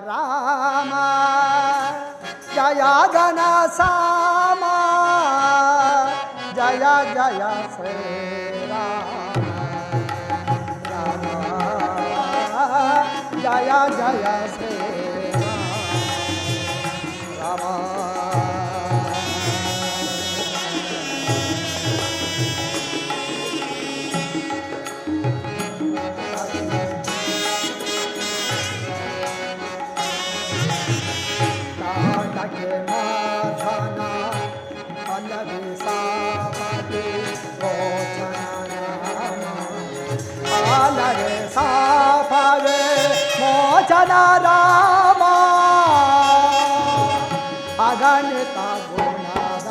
ರಾಮ ಜಯ ಘನ ಸಾಮ ಜಯ ಜಯ ಶ್ರೀರಾಮ ರಾಮ ಜಯ ಜಯ ಶ್ರೀರಾಮ ರಾಮ ಸಾಫರೆ ಮೋಚನ ರಾಮ ಅಗಣಿತ ಗುಣದ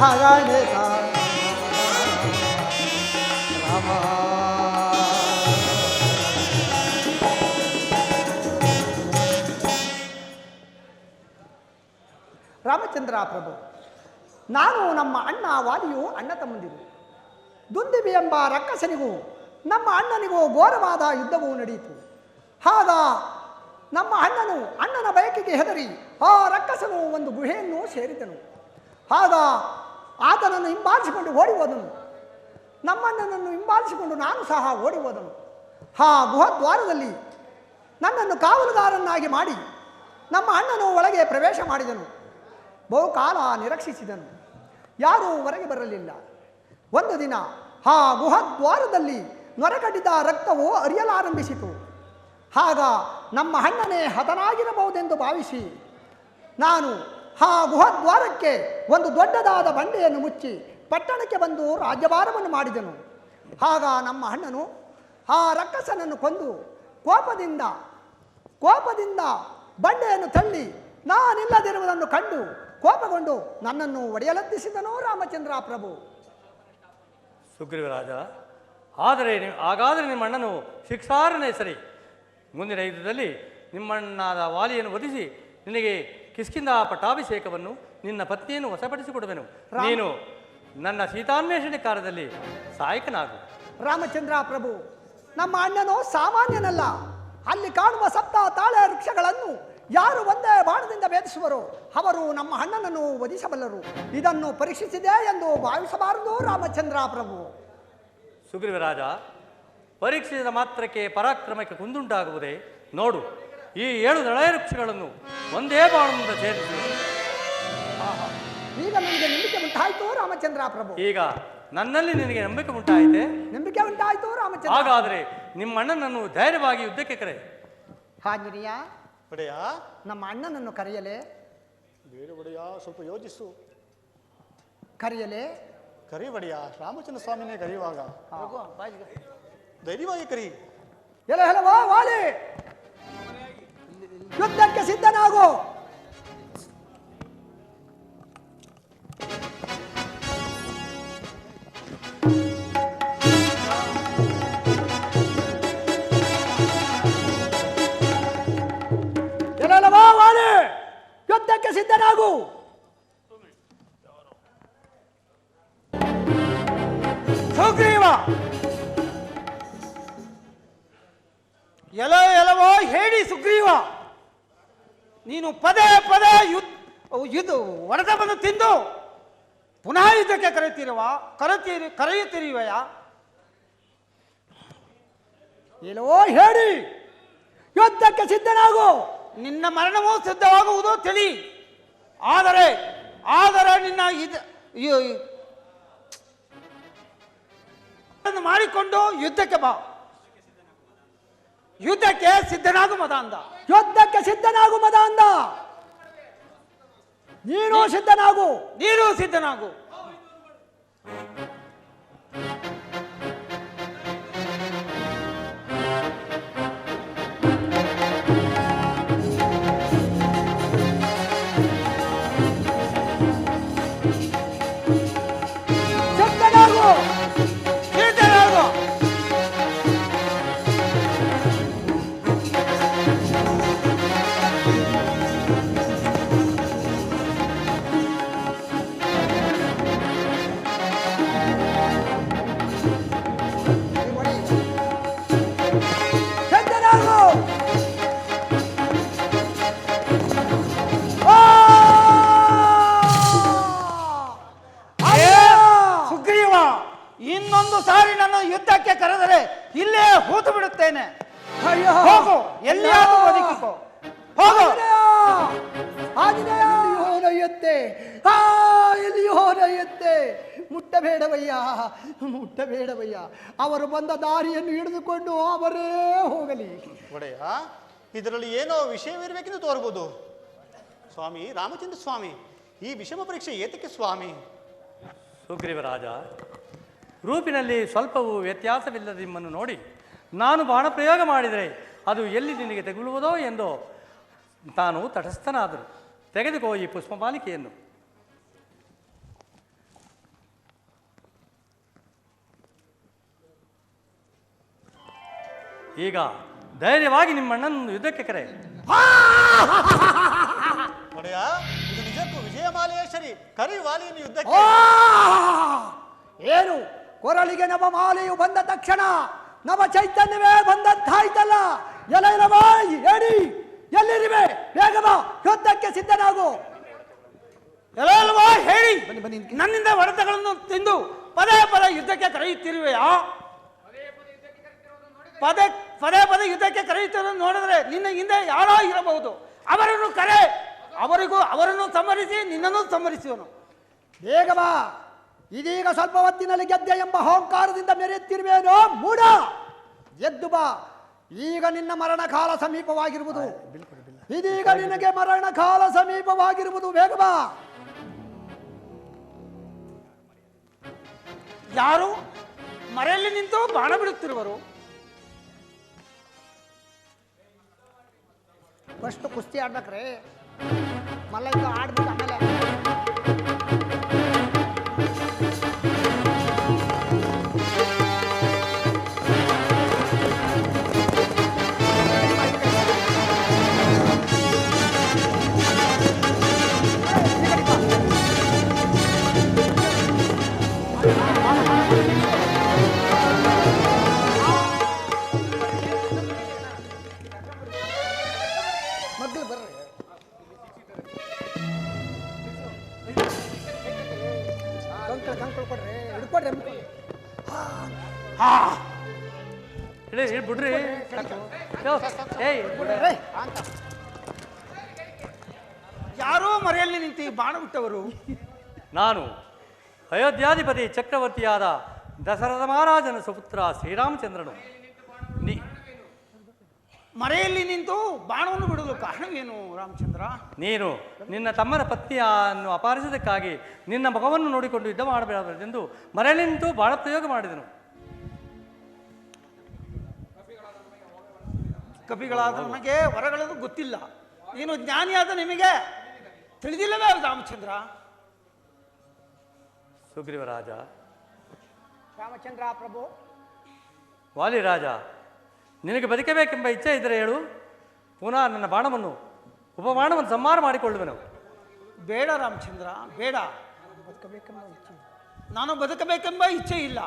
ಅಗಣಿತ ರಾಮ ರಾಮಚಂದ್ರ ಪ್ರಭು, ನಾನು ನಮ್ಮ ಅಣ್ಣ ವಾಲಿಯು ಅಣ್ಣ ತಮ್ಮಂದಿರು. ದುಂದುಬಿ ಎಂಬ ರಕ್ಕಸನಿಗೂ ನಮ್ಮ ಅಣ್ಣನಿಗೂ ಘೋರವಾದ ಯುದ್ಧವೂ ನಡೆಯಿತು. ಆಗ ನಮ್ಮ ಅಣ್ಣನ ಬಯಕೆಗೆ ಹೆದರಿ ಆ ರಕ್ಕಸನು ಒಂದು ಗುಹೆಯನ್ನು ಸೇರಿದನು. ಆಗ ಆತನನ್ನು ಹಿಂಬಾಲಿಸಿಕೊಂಡು ಓಡಿ ಹೋದನು. ನಮ್ಮಣ್ಣನನ್ನು ಹಿಂಬಾಲಿಸಿಕೊಂಡು ನಾನು ಸಹ ಓಡಿ ಹೋದನು. ಆ ಗುಹದ್ವಾರದಲ್ಲಿ ನನ್ನನ್ನು ಕಾವಲುಗಾರನ್ನಾಗಿ ಮಾಡಿ ನಮ್ಮ ಅಣ್ಣನು ಒಳಗೆ ಪ್ರವೇಶ ಮಾಡಿದನು. ಬಹುಕಾಲ ನಿರೀಕ್ಷಿಸಿದನು. ಯಾರೂ ಹೊರಗೆ ಬರಲಿಲ್ಲ. ಒಂದು ದಿನ ಆ ಗುಹದ್ವಾರದಲ್ಲಿ ನೊರೆಕಟ್ಟಿದ ರಕ್ತವು ಹರಿಯಲಾರಂಭಿಸಿತು. ಆಗ ನಮ್ಮ ಅಣ್ಣನೇ ಹತನಾಗಿರಬಹುದೆಂದು ಭಾವಿಸಿ ನಾನು ಆ ಗುಹದ್ವಾರಕ್ಕೆ ಒಂದು ದೊಡ್ಡದಾದ ಬಂಡೆಯನ್ನು ಮುಚ್ಚಿ ಪಟ್ಟಣಕ್ಕೆ ಬಂದು ರಾಜ್ಯಭಾರವನ್ನು ಮಾಡಿದನು. ಆಗ ನಮ್ಮ ಅಣ್ಣನು ಆ ರಕ್ಕಸನನ್ನು ಕೊಂದು ಕೋಪದಿಂದ ಬಂಡೆಯನ್ನು ತಳ್ಳಿ ನಾನಿಲ್ಲದಿರುವುದನ್ನು ಕಂಡು ಕೋಪಗೊಂಡು ನನ್ನನ್ನು ಒಡೆಯಲೆತ್ತಿಸಿದನು ರಾಮಚಂದ್ರ ಪ್ರಭು. ಸುಗ್ರೀವರಾಜ, ಹಾಗಾದರೆ ನಿಮ್ಮ ಅಣ್ಣನು ಶಿಕ್ಷಾರ್ಹನೇ ಸರಿ. ಮುಂದಿನ ಯುದ್ಧದಲ್ಲಿ ನಿಮ್ಮಣ್ಣನಾದ ವಾಲಿಯನ್ನು ವಧಿಸಿ ನಿನಗೆ ಕಿಷ್ಕಿಂಧ ಪಟ್ಟಾಭಿಷೇಕವನ್ನು ನಿನ್ನ ಪತ್ನಿಯನ್ನು ವಶಪಡಿಸಿಕೊಡುವೆನು. ನೀನು ನನ್ನ ಸೀತಾನ್ವೇಷಣೆ ಕಾರ್ಯದಲ್ಲಿ ಸಹಾಯಕನಾಗು. ರಾಮಚಂದ್ರ ಪ್ರಭು, ನಮ್ಮ ಅಣ್ಣನು ಸಾಮಾನ್ಯನಲ್ಲ. ಅಲ್ಲಿ ಕಾಣುವ ಸಪ್ತ ತಾಳೆ ವೃಕ್ಷಗಳನ್ನು ಯಾರು ಒಂದೇ ಬಾಣದಿಂದ ಭೇದಿಸುವರೋ ಅವರು ನಮ್ಮ ಅಣ್ಣನನ್ನು ವಧಿಸಬಲ್ಲರು. ಇದನ್ನು ಪರೀಕ್ಷಿಸಿದೆ ಎಂದು ಭಾವಿಸಬಾರದು ರಾಮಚಂದ್ರ ಪ್ರಭು. ಸುಗ್ರೀವರಾಜ, ಪರೀಕ್ಷಿಸಿದ ಮಾತ್ರಕ್ಕೆ ಪರಾಕ್ರಮಕ್ಕೆ ಕುಂದುಂಟಾಗುವುದೇ? ನೋಡು, ಈ 7 ನಳೆ ವೃಕ್ಷಗಳನ್ನು ಒಂದೇ ಬಾಣದಿಂದ ಛೇದಿಸಿ. ಈಗ ನನಗೆ ನಂಬಿಕೆ ಉಂಟಾಯಿತು ರಾಮಚಂದ್ರ ಪ್ರಭು. ಈಗ ನನ್ನಲ್ಲಿ ನಿನಗೆ ನಂಬಿಕೆ ಉಂಟಾಯಿತೆ? ನಂಬಿಕೆ ಉಂಟಾಯಿತು ರಾಮಚಂದ್ರ. ಹಾಗಾದರೆ ನಿಮ್ಮ ಅಣ್ಣನನ್ನು ಧೈರ್ಯವಾಗಿ ಯುದ್ಧಕ್ಕೆ ಕರೆ. ಹಾಗಿರಿಯ ಒಡೆಯ, ನಮ್ಮ ಅಣ್ಣನನ್ನು ಕರೆಯಲೇ? ಬೇಡ ಒಡೆಯ, ಸ್ವಲ್ಪ ಯೋಚಿಸು. ಕರೆಯಲೇ? ಕರಿ ಒಡೆಯ, ರಾಮಚಂದ್ರ ಸ್ವಾಮಿನೇ ಕರೆಯುವಾಗ ಧೈರ್ಯವಾಗಿ ಕರಿ. ಎಲ್ಲವಾ ವಾಲಿ, ಯುದ್ಧಕ್ಕೆ ಸಿದ್ಧನಾಗು. ಯುದ್ಧಕ್ಕೆ ಸಿದ್ಧನಾಗು. ಸುಗ್ರೀವ, ಎಲ್ಲವೋ ಹೇಳಿ ಸುಗ್ರೀವ, ನೀನು ಪದೇ ಪದೇ ಹೊಡೆತವನ್ನು ತಿಂದು ಪುನಃ ಯುದ್ಧಕ್ಕೆ ಕರೆಯುತ್ತಿರುವೆಯ? ಎಲ್ಲವೋ ಹೇಳಿ ಯುದ್ಧಕ್ಕೆ ಸಿದ್ಧನಾಗು. ನಿನ್ನ ಮರಣವೂ ಸಿದ್ಧವಾಗುವುದು ತಿಳಿ. ಆದರೆ ನಿನ್ನ ಮಾಡಿಕೊಂಡು ಯುದ್ಧಕ್ಕೆ ಬಾ. ಯುದ್ಧಕ್ಕೆ ಸಿದ್ಧನಾಗು ಮದಾಂಧ. ಯುದ್ಧಕ್ಕೆ ಸಿದ್ಧನಾಗು ಮದಾಂಧ. ನೀನು ಸಿದ್ಧನಾಗು. ಇನ್ನೊಂದು ಸಾರಿ ನನ್ನ ಯುದ್ಧಕ್ಕೆ ಕರೆದರೆ ಇಲ್ಲೇ ಹೂತು ಬಿಡುತ್ತೇನೆ. ಅಯ್ಯೋ ಹೋಗು, ಎಲ್ಲಿಯಾದರೂ ಬದುಕಿಕೋ. ಹೋಗು. ಆಂಜನೇಯ ನಡೆಯುತ್ತೆ, ಎಲ್ಲಿಯೋ ನಡೆಯುತ್ತೆ. ಮುಟ್ಟಬೇಡವಯ್ಯ, ಮುಟ್ಟಬೇಡವಯ್ಯ. ಅವರು ಬಂದ ದಾರಿಯನ್ನು ಹಿಡಿದುಕೊಂಡು ಅವರೇ ಹೋಗಲಿ. ಒಡೆಯ, ಇದರಲ್ಲಿ ಏನೋ ವಿಷಯವಿರಬೇಕೆಂದು ತೋರಬಹುದು. ಸ್ವಾಮಿ ರಾಮಚಂದ್ರ ಸ್ವಾಮಿ, ಈ ವಿಷಮ ಪರೀಕ್ಷೆ ಏತಕ್ಕೆ ಸ್ವಾಮಿ? ಸುಗ್ರೀವರಾಜ, ರೂಪಿನಲ್ಲಿ ಸ್ವಲ್ಪವೂ ವ್ಯತ್ಯಾಸವಿಲ್ಲದ ನಿಮ್ಮನ್ನು ನೋಡಿ ನಾನು ಬಾಣ ಪ್ರಯೋಗ ಮಾಡಿದರೆ ಅದು ಎಲ್ಲಿ ನಿನಗೆ ತಗುಲುವುದೋ ಎಂದು ತಾನು ತಟಸ್ಥನಾದರು. ತೆಗೆದುಕೋ ಈ ಪುಷ್ಪಮಾಲಿಕೆಯನ್ನು. ಈಗ ಧೈರ್ಯವಾಗಿ ನಿಮ್ಮಣ್ಣನನ್ನು ಯುದ್ಧಕ್ಕೆ ಕರೆ. ಒಡೆಯ, ಇದು ನಿಜಕ್ಕೂ ವಿಜಯಮಾಲೆಯೇಶ್ವರಿ ಕರಿವಾಲಿಯನ್ನು ಯುದ್ಧಕ್ಕೆ. ಏನು ಕೊರಳಿಗೆ ನವಮಾಲೆಯು ಬಂದ ತಕ್ಷಣ ನವ ಚೈತನ್ಯವೇ ಬಂದಂತಾಯ್ತಲ್ಲ. ಎಲೈನವ ಹೇಳಿ, ಎಲ್ಲಿರುವೆ? ಬೇಗ ಬಾ, ಯುದ್ಧಕ್ಕೆ ಸಿದ್ಧನಾಗು. ಎಲ್ಲಲ್ವಾ ಹೇಳಿ, ನನ್ನಿಂದ ಹೊಡೆತಗಳನ್ನು ತಿಂದು ಪದೇ ಪದೇ ಯುದ್ಧಕ್ಕೆ ಕರೆಯುತ್ತಿರುವೆಯಾ? ಪದೇ ಪದೇ ಯುದ್ಧಕ್ಕೆ ಕರೆಯುತ್ತಿರೋದು ನೋಡಿದ್ರೆ ನಿನ್ನ ಹಿಂದೆ ಯಾರೋ ಇರಬಹುದು. ಅವರನ್ನು ಕರೆ, ಅವರನ್ನು ಸಂಹರಿಸಿ ನಿನ್ನನ್ನು ಸಂಹರಿಸುವನು. ಬೇಗ ಬಾ, ಇದೀಗ ಸ್ವಲ್ಪ ಹೊತ್ತಿನಲ್ಲಿ ಗೆದ್ದೆ ಎಂಬ ಅಹಂಕಾರದಿಂದ ಮೆರೆಯುತ್ತಿರುವೇನೋ ಮೂಢ. ಎದ್ದು ಬಾ, ಈಗ ನಿನ್ನ ಮರಣಕಾಲ ಸಮೀಪವಾಗಿರುವುದು. ಇದೀಗ ನಿನಗೆ ಮರಣಕಾಲ ಸಮೀಪವಾಗಿರುವುದು. ಬೇಗ ಬಾ. ಯಾರು ಮರೆಯಲ್ಲಿ ನಿಂತು ಬಾಣ ಬಿಡುತ್ತಿರುವರು? ಫಸ್ಟ್ ಕುಸ್ತಿ ಆಡ್ಬೇಕ್ರೆ, ಮಲ್ಲ ಆಡ್ಬೇಕು ಆಮೇಲೆ. ಮಗ್ಳು ಬರ್ರಿ. ಕಂಕಳ ಕೊಡ್ರಿ, ಹಿಡ್ಕೊಡ್ರಿ. ಹೇಳಿ ಬಿಡ್ರಿ. ಏಯ್ ಬಿಡ್ರಿ ಅಂತ. ಯಾರೋ ಮರೆಯಲ್ಲಿ ನಿಂತು ಈ ಬಾಣ ಬಿಟ್ಟವರು? ನಾನು ಅಯೋಧ್ಯಾಧಿಪತಿ ಚಕ್ರವರ್ತಿಯಾದ ದಶರಥ ಮಹಾರಾಜನ ಸುಪುತ್ರ ಶ್ರೀರಾಮಚಂದ್ರನು. ಮರೆಯಲ್ಲಿ ನಿಂತು ಬಾಣವನ್ನು ಬಿಡಲು ಕಾರಣವೇನು ರಾಮಚಂದ್ರ? ನೀನು ನಿನ್ನ ತಮ್ಮನ ಪತ್ನಿಯನ್ನು ಅಪಹರಿಸಿದ್ದಕ್ಕಾಗಿ ನಿನ್ನ ಮಗವನ್ನು ನೋಡಿಕೊಂಡು ಯುದ್ಧ ಮಾಡಬೇಕೆಂದು ಮರೆಯಲ್ಲಿ ನಿಂತು ಬಾಣ ಪ್ರಯೋಗ ಮಾಡಿದನು. ಕಪಿಗಳಾದ ನಮಗೆ ವರಗಳದು ಗೊತ್ತಿಲ್ಲ, ನೀನು ಜ್ಞಾನಿಯಾದ ನಿಮಗೆ ತಿಳಿದಿಲ್ಲವೇ ರಾಮಚಂದ್ರ? ಸುಗ್ರೀವರಾಜ, ರಾಮಚಂದ್ರ ಪ್ರಭು, ವಾಲಿರಾಜ, ನಿನಗೆ ಬದುಕಬೇಕೆಂಬ ಇಚ್ಛೆ ಇದ್ದರೆ ಹೇಳು, ಪುನಃ ನನ್ನ ಬಾಣವನ್ನು ಉಪಬಾಣವನ್ನು ಸಂಹಾರ ಮಾಡಿಕೊಳ್ಳುವೆನು. ಬೇಡ ರಾಮಚಂದ್ರ, ಬೇಡ. ಬದುಕಬೇಕೆಂಬ ಇಚ್ಛೆ, ನಾನು ಬದುಕಬೇಕೆಂಬ ಇಚ್ಛೆ ಇಲ್ಲ.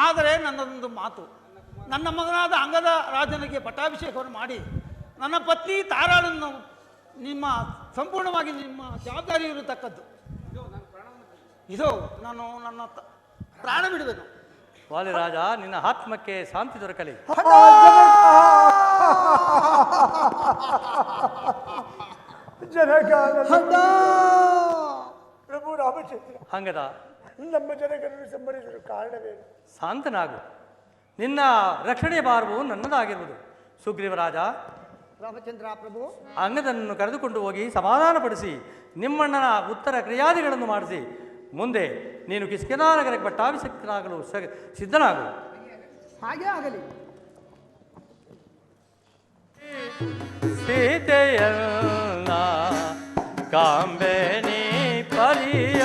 ಆದರೆ ನನ್ನದೊಂದು ಮಾತು, ನನ್ನ ಮಗನಾದ ಅಂಗದ ರಾಜನಿಗೆ ಪಟ್ಟಾಭಿಷೇಕವನ್ನು ಮಾಡಿ ನನ್ನ ಪತ್ನಿ ತಾರಾಳನ್ನು ನಿಮ್ಮ ಸಂಪೂರ್ಣವಾಗಿ ನಿಮ್ಮ ಜವಾಬ್ದಾರಿ ಇರತಕ್ಕದ್ದು. ಇದು ನಾನು ನನ್ನ ಪ್ರಾಣ ಬಿಡುವೆನು. ವಾಲಿರಾಜ, ನಿನ್ನ ಆತ್ಮಕ್ಕೆ ಶಾಂತಿ ದೊರಕಲಿ. ಪ್ರಭು ರಾಮಚಂದ್ರ, ಹಂಗದ ನಮ್ಮ ಜನಗರನ್ನು ಸಂಹರಿಸಲು ಕಾರಣವೇನು? ಶಾಂತನಾಗು, ನಿನ್ನ ರಕ್ಷಣೆಯ ಭಾರವು ನನ್ನದಾಗಿರುವುದು. ಸುಗ್ರೀವರಾಜ, ರಾಮಚಂದ್ರ ಪ್ರಭು, ಅಂಗದನ್ನು ಕರೆದುಕೊಂಡು ಹೋಗಿ ಸಮಾಧಾನಪಡಿಸಿ ನಿಮ್ಮಣ್ಣನ ಉತ್ತರ ಕ್ರಿಯಾದಿಗಳನ್ನು ಮಾಡಿಸಿ ಮುಂದೆ ನೀನು ಕಿಷ್ಕಿಂಧಾನಗರಕ್ಕೆ ಪಟ್ಟಾಭಿಷೇಕನಾಗಲು ಸಿದ್ಧನಾಗು. ಹಾಗೇ ಆಗಲಿ. ಸೀತೆಯನ್ನ ಕಾಂಬೆನಿ ಪರಿಯ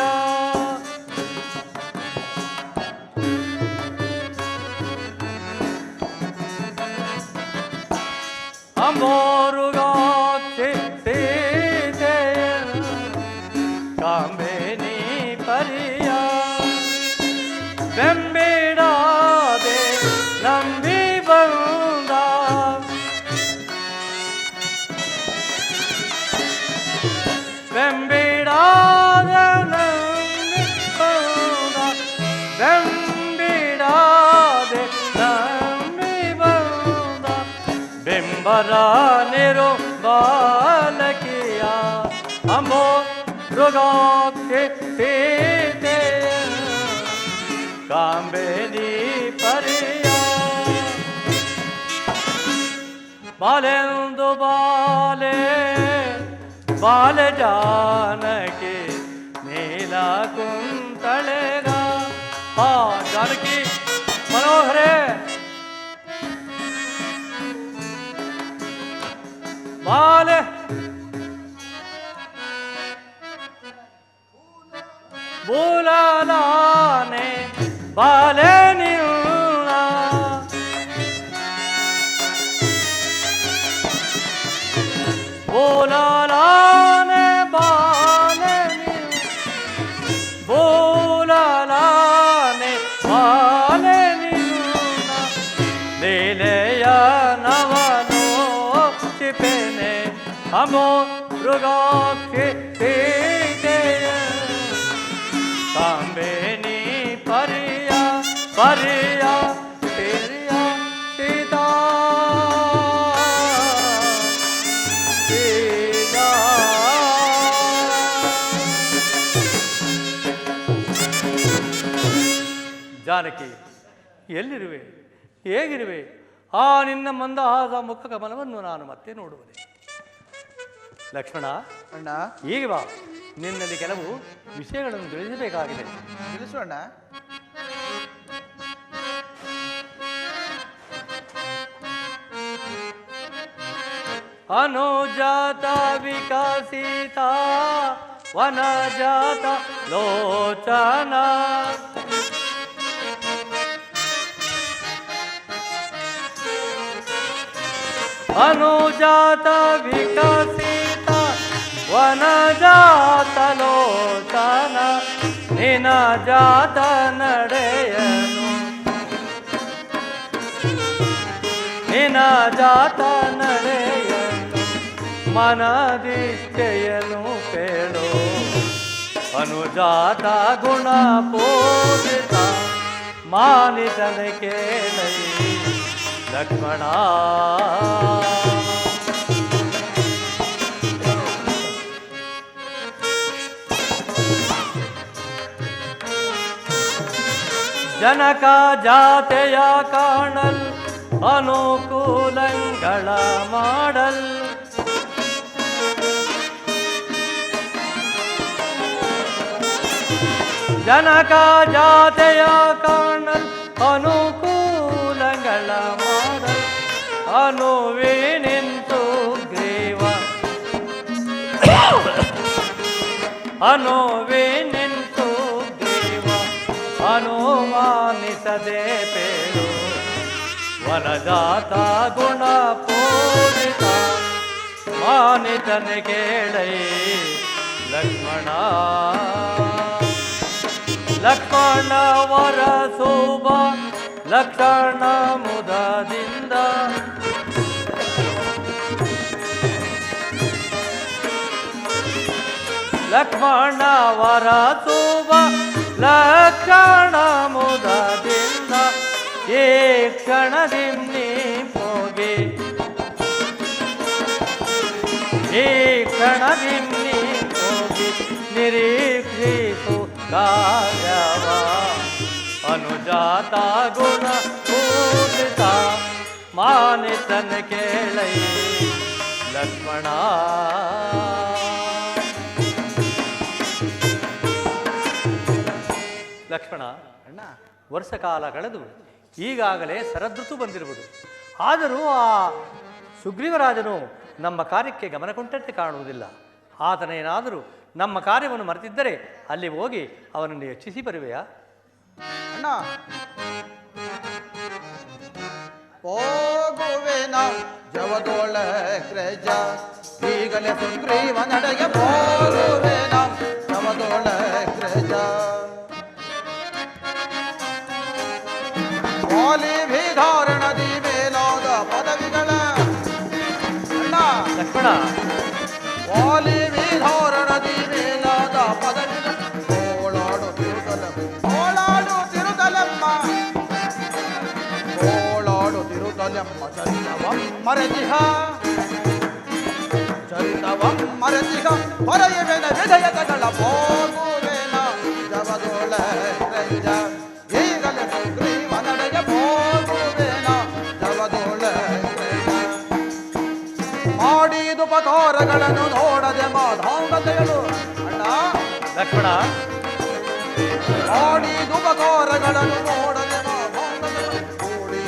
ಅಮೋರುಗಾಕ್ಷಿ ಸೀತೆಯನ್ನ ಕಾಂಬೆನಿ ಪರಿಯ ಬೆಂಬಿಡಾದೆ ನಂಬಿ ಬಂದ ಬೆಂಬಿಡಾದ ನಂಬಿ ಬಂದ ಬರಾನಿರು ಬಾಲಕಿಯ ಅಂಬೋ ಮೃಗಾಕ್ಷಿ ಸೀತೆಯ ಕಾಂಬೇನಿ ಪರಿಯ ಬಾಲೆಂದು ಬಾಲೆ ಬಾಲೆ ಜಾನಕಿ ನೀಲ ಕುಂತಳೆಗ ಆ ಜಾನಕಿ ಮನೋಹರೇ ಬಾಲೆ ಬೂಲಾನೆ ಬಾಲೆ ನಿನ್ನ ಬೂಲಾನೆ ಬಾಲೆ ಬೂಲಾನೆ ಬಾಲೆ ನಿನ್ನ ಲೀಲೆಯ ನವನೋ ಚಿಪೆನೆ ಅಮೋ ಮೃಗಾಕ್ಷಿ ಸೀತೆಯ ಕಾಂಬೇನಿ ಪರಿಯ ಪರಿಯ ಪ್ರಿಯ ಸೀತಾ ಸೀತಾ ಜಾನಕಿ ಎಲ್ಲಿರುವೆ ಹೇಗಿರುವೆ ಆ ನಿನ್ನ ಮಂದಹಾಸ ಮುಖ ಕಮಲವನ್ನು ನಾನು ಮತ್ತೆ ನೋಡುವುದೇ ಲಕ್ಷ್ಮಣ ಅಣ್ಣ ಈಗ ಬಾ ನಿನ್ನಲ್ಲಿ ಕೆಲವು ವಿಷಯಗಳನ್ನು ತಿಳಿಸಬೇಕಾಗಿದೆ ತಿಳಿಸು ಅಣ್ಣ. ಅನುಜಾತ ವಿಕಸಿತ ವನಜಾತ ಲೋಚನ ಅನುಜಾತ ವಿಕಸಿತ ವನಜಾತ ಲೋಚನ ನಿನ ಜಾತ ನಡೆಯನು ನಿನ ಜಾತ ನಡೆಯನು ಮನದಿಚ್ಛೆಯನು ಕೇಳು ಅನುಜಾತ ಗುಣ ಪೂಜಿತ ಮಾನಿತನ ಕೇಳೈ ಲಕ್ಷ್ಮಣ ಜನಕ ಜಾತೆಯ ಕಾಣಲ್ ಅನುಕೂಲಗಳ ಮಾಡಲ್ ಜನಕ ಜಾತೆಯ ಕಾಣಲ್ ಅನುಕೂಲಗಳ ಮಾಡಲ್ ಅನುವೇ ನಿಂತು ಗ್ರೀವ ಅನುವೇ ನಿಂತು ಗ್ರೀವ ಅನುಮಾನಿಸದೆ ಪೇಳು ವನಜಾತ ಗುಣ ಪೂಜಿತ ಮಾನಿತನ ಕೇಳೈ ಲಕ್ಷ್ಮಣ ಲಕ್ಷ್ಮಣ ವರ ಶೋಭ ಲಕ್ಷಣ ಮುದದಿಂದ ಲಕ್ಷ್ಮಣ ವರ ಶೋಭ ಲಕ್ಷಣ ಮುದದಿಂದ ಈ ಕ್ಷಣದಿಮ್ಮಿ ಹೋಗಿ ಈ ಕ್ಷಣದಿಮ್ಮಿ ಹೋಗಿ ನಿರೀಕ್ಷಿಸು ಕಾರ್ಯವ ಅನುಜಾತ ಗುಣ ಪೂಜಿತ ಮಾನಿತನ ಕೇಳೈ ಲಕ್ಷ್ಮಣ ಲಕ್ಷ್ಮಣ ಅಣ್ಣ ವರ್ಷ ಕಾಲ ಕಳೆದು ಈಗಾಗಲೇ ಶರದೃತು ಬಂದಿರುವುದು. ಆದರೂ ಆ ಸುಗ್ರೀವರಾಜನು ನಮ್ಮ ಕಾರ್ಯಕ್ಕೆ ಗಮನ ಕೊಟ್ಟಂತೆ ಕಾಣುವುದಿಲ್ಲ. ಆತನೇನಾದರೂ ನಮ್ಮ ಕಾರ್ಯವನ್ನು ಮರೆತಿದ್ದರೆ ಅಲ್ಲಿ ಹೋಗಿ ಅವನನ್ನು ಹೆಚ್ಚಿಸಿ ಬರುವೆಯಾ? ಅಣ್ಣ ಹೋಗುವೆನ ಜವದೋಳ ಕ್ರಜ ಈಗಲೇ ಸುಗ್ರೀವ ನಡೆಗೆ ಹೋಗುವೆನ ಜವದೋಳ ಕ್ರಜ ವಾಲಿ ವಿಧಾರಣದಿ ಮೇಲಾದ ಪದವಿಗಳ ಅಣ್ಣ ಲಕ್ಷ್ಮಣ ವಾಲಿ ವಿಧಾರಣದಿ ಮೇಲಾದ ಪದವಿಗಳ ಓಳಾಡು ತಿರುತಲಮ್ಮ ಚರಿತವ ಮರೆತಿಹ ಚರಿತವಂ ಮರೆತಿಹ ಹೊರೆಯುವೆನ ವಿಧೇಯತೆಗಳ ಹೋಗುವೆನ ಜವದೋಳ ರೈಜ ಈಗಲೇ ಸುಗ್ರೀವ ನಡೆಗೆ ಹೋಗುವೆನ ಜವದೋಳ ರೈಜ ಮಾಡಿದುಪಕಾರಗಳನ್ನು ನೋಡದೆ ಮಾಧಾಂಗತೆಗಳು ಅಣ್ಣ ಲಕ್ಷ್ಮಣ, ಮಾಡಿದುಪಕಾರಗಳನ್ನು ನೋಡದೆ ಮಾಧಾಂಗತೆಗಳು ಕೂಡಿ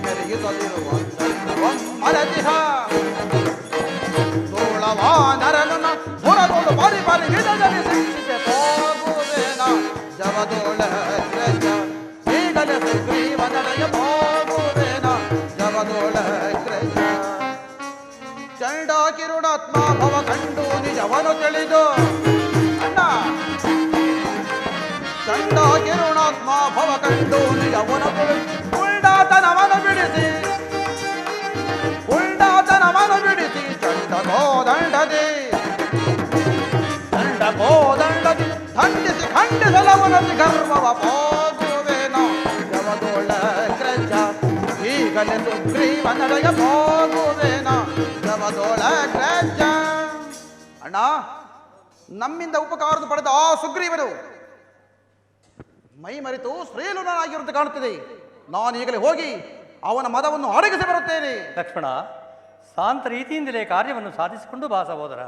ಮೆರೆಯುತ್ತಲಿರುವ ಮರತಿಹ ತೋಳವಾನರನು ಹೊರದೋಳು ಬರಿ ಬರಿ ವಿಧದಲ್ಲಿ ಶಿಕ್ಷಿಸೆ ಹೋಗುವೇನ ಜವದೋಳ ಗ್ರಜ ಈಗಲೇ ಸುಗ್ರೀವ ನಡೆಯ ಹೋಗುವೇನ ಜವದೋಳ ಗ್ರಜ ಚಂಡ ಕಿರುಡಾತ್ಮ ಭವ ಕಂಡು ನಿಜವನು ತಿಳಿದು ಅಣ್ಣ ಚಂಡ ಕಿರುಣಾತ್ಮ ಭವ ಕಂಡು ನಿಜವನು ತಿಳಿದು ಉಲ್ಡಾತನವನು ಬಿಡಿಸಿ ಚಂಡ ಕೋದಂಡದಿ ಖಂಡಿಸಿ ಖಂಡಿಸಲವನದಿ ಗರ್ವವ ಹೋಗುವೇನ ಜವದೋಳ ಗ್ರಜ ಈಗಲೇ ಸುಗ್ರೀವ ನಡೆಯ ಹೋಗುವೇನ ಜವದೋಳ ಗ್ರಜ ಅಣ್ಣ ನಮ್ಮಿಂದ ಉಪಕಾರದ ಪಡೆದ ಆ ಸುಗ್ರೀವರು ಮೈ ಮರೆತು ಶ್ರೀಲುನಾಗಿರುವಂತೆ ಕಾಣುತ್ತದೆ. ನಾನು ಈಗಲೇ ಹೋಗಿ ಅವನ ಮದವನ್ನು ಅಡಗಿಸಿ ಬರುತ್ತೇನೆ. ಲಕ್ಷ್ಮಣ, ಶಾಂತ ರೀತಿಯಿಂದಲೇ ಕಾರ್ಯವನ್ನು ಸಾಧಿಸಿಕೊಂಡು ಬಾ ಸಹೋದರ.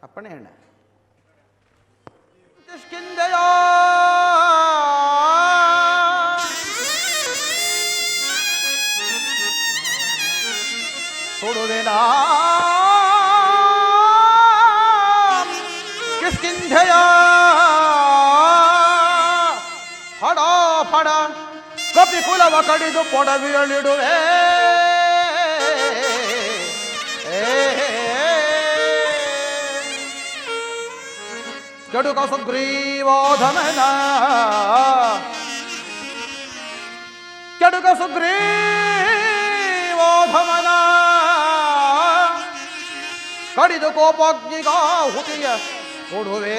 ಅಪ್ಪಣೆ ಅಣ್ಣ. ಕಿಷ್ಕಿಂಧೆಯ ಸುಡುವೆನಾ ಕಿಷ್ಕಿಂಧೆಯ ಫಡ ಫಡ ಕಪಿಕುಲವ ಕಡಿದು ಪೊಡವಿರಲಿಡುವೆ ಕೆಡುಕ ಸುಗ್ರೀವೋಧಮನ ಕೆಡುಕ ಸುಗ್ರೀವೋಧಮನ ಕಡಿದು ಕೋಪಾಗ್ನಿಗಾಹುತಿಯ ಕೊಡುವೆ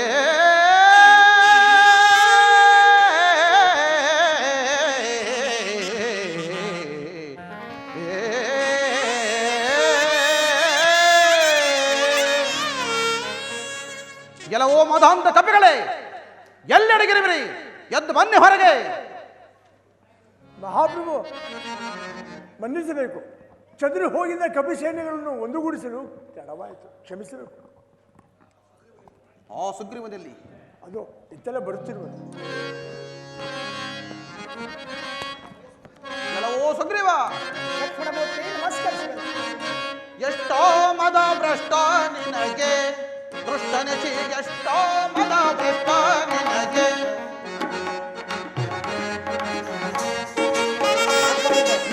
ಕೆಲವೋ ಮದಾಂತ ಕಪಿಗಳೇ, ಎಲ್ಲೆಡೆಗಿರುವಿರಿ? ಎದ್ದು ಬನ್ನಿ ಹೊರಗೆ. ಮಹಾಪ್ರಭು, ಮನ್ನಿಸಬೇಕು. ಚದುರಿ ಹೋಗಿದ್ದ ಕಪಿ ಸೈನ್ಯಗಳನ್ನು ಒಂದುಗೂಡಿಸಲು ತಡವಾಯಿತು, ಕ್ಷಮಿಸಬೇಕು. ಆ ಸುಗ್ರೀವನಲ್ಲಿ ಅದು ಇತ್ತಲೇ ಬರುತ್ತಿರುವುದು. ಕೆಲವೋ ಸುಗ್ರೀವ, ಲಕ್ಷ್ಮಣಮೂರ್ತಿ ನಮಸ್ಕರಿಸಿದರು. ಎಷ್ಟೋ ಮದ ಭ್ರಷ್ಟ ನಿನಗೆ, ದೃಷ್ಟನಿಸಿ ಎಷ್ಟೋ ಮದ ಭ್ರಷ್ಟ ನಿನಗೆ.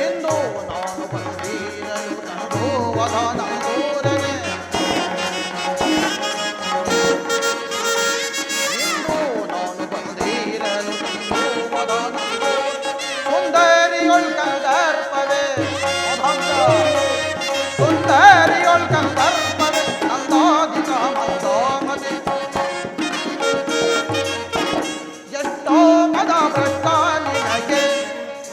ಎಂದು ನಾನು ಬಂದಿರಲು ನನಗೂ ವದಾನ ದೂರನೆ, ಎಂದು ನಾನು ಬಂದಿರಲು ನನಗೂ ವದಾನ ಸುಂದರಿಯೊಳ್ ಕಂದರ್ಪವೇ ಅಭಂಗ, ಸುಂದರಿಯೊಳ್ ಕಂದರ್ಪವೇ ನಂದಾದಿಕ ಮಂದೋಮತಿ. ಎಷ್ಟೋ ಮದ ಭ್ರಷ್ಟ ನಿನಗೆ,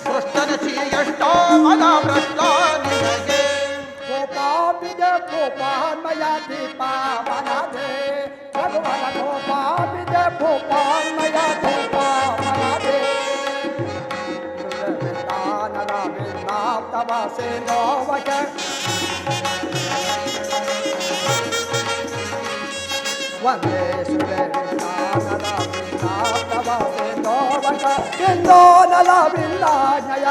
ಭ್ರಷ್ಟನಚಿ ಎಷ್ಟೋ ಮದ ಭ್ರಷ್ಟ ನಿನಗೆ. ಕೋಪಾಪಿದೆ ಕೋಪಾನ್ಮಯ ದೀಪಾವನದೆ ಭಗವನ ಕೋಪಾಪಿದೆ ಕೋಪಾನ್ಮಯ ದೀಪಾವನದೆ ದಾನದ ವಿನ್ನಾಪ್ತವ ಸೇನೋವಕ ವಂದೇ ಸುರೇಶಾನದ ವಿನ್ನಾಪ್ತವ ಸೇನೋವಕ ಇಂದೋನಲ ವಿನ್ನಾಜಯ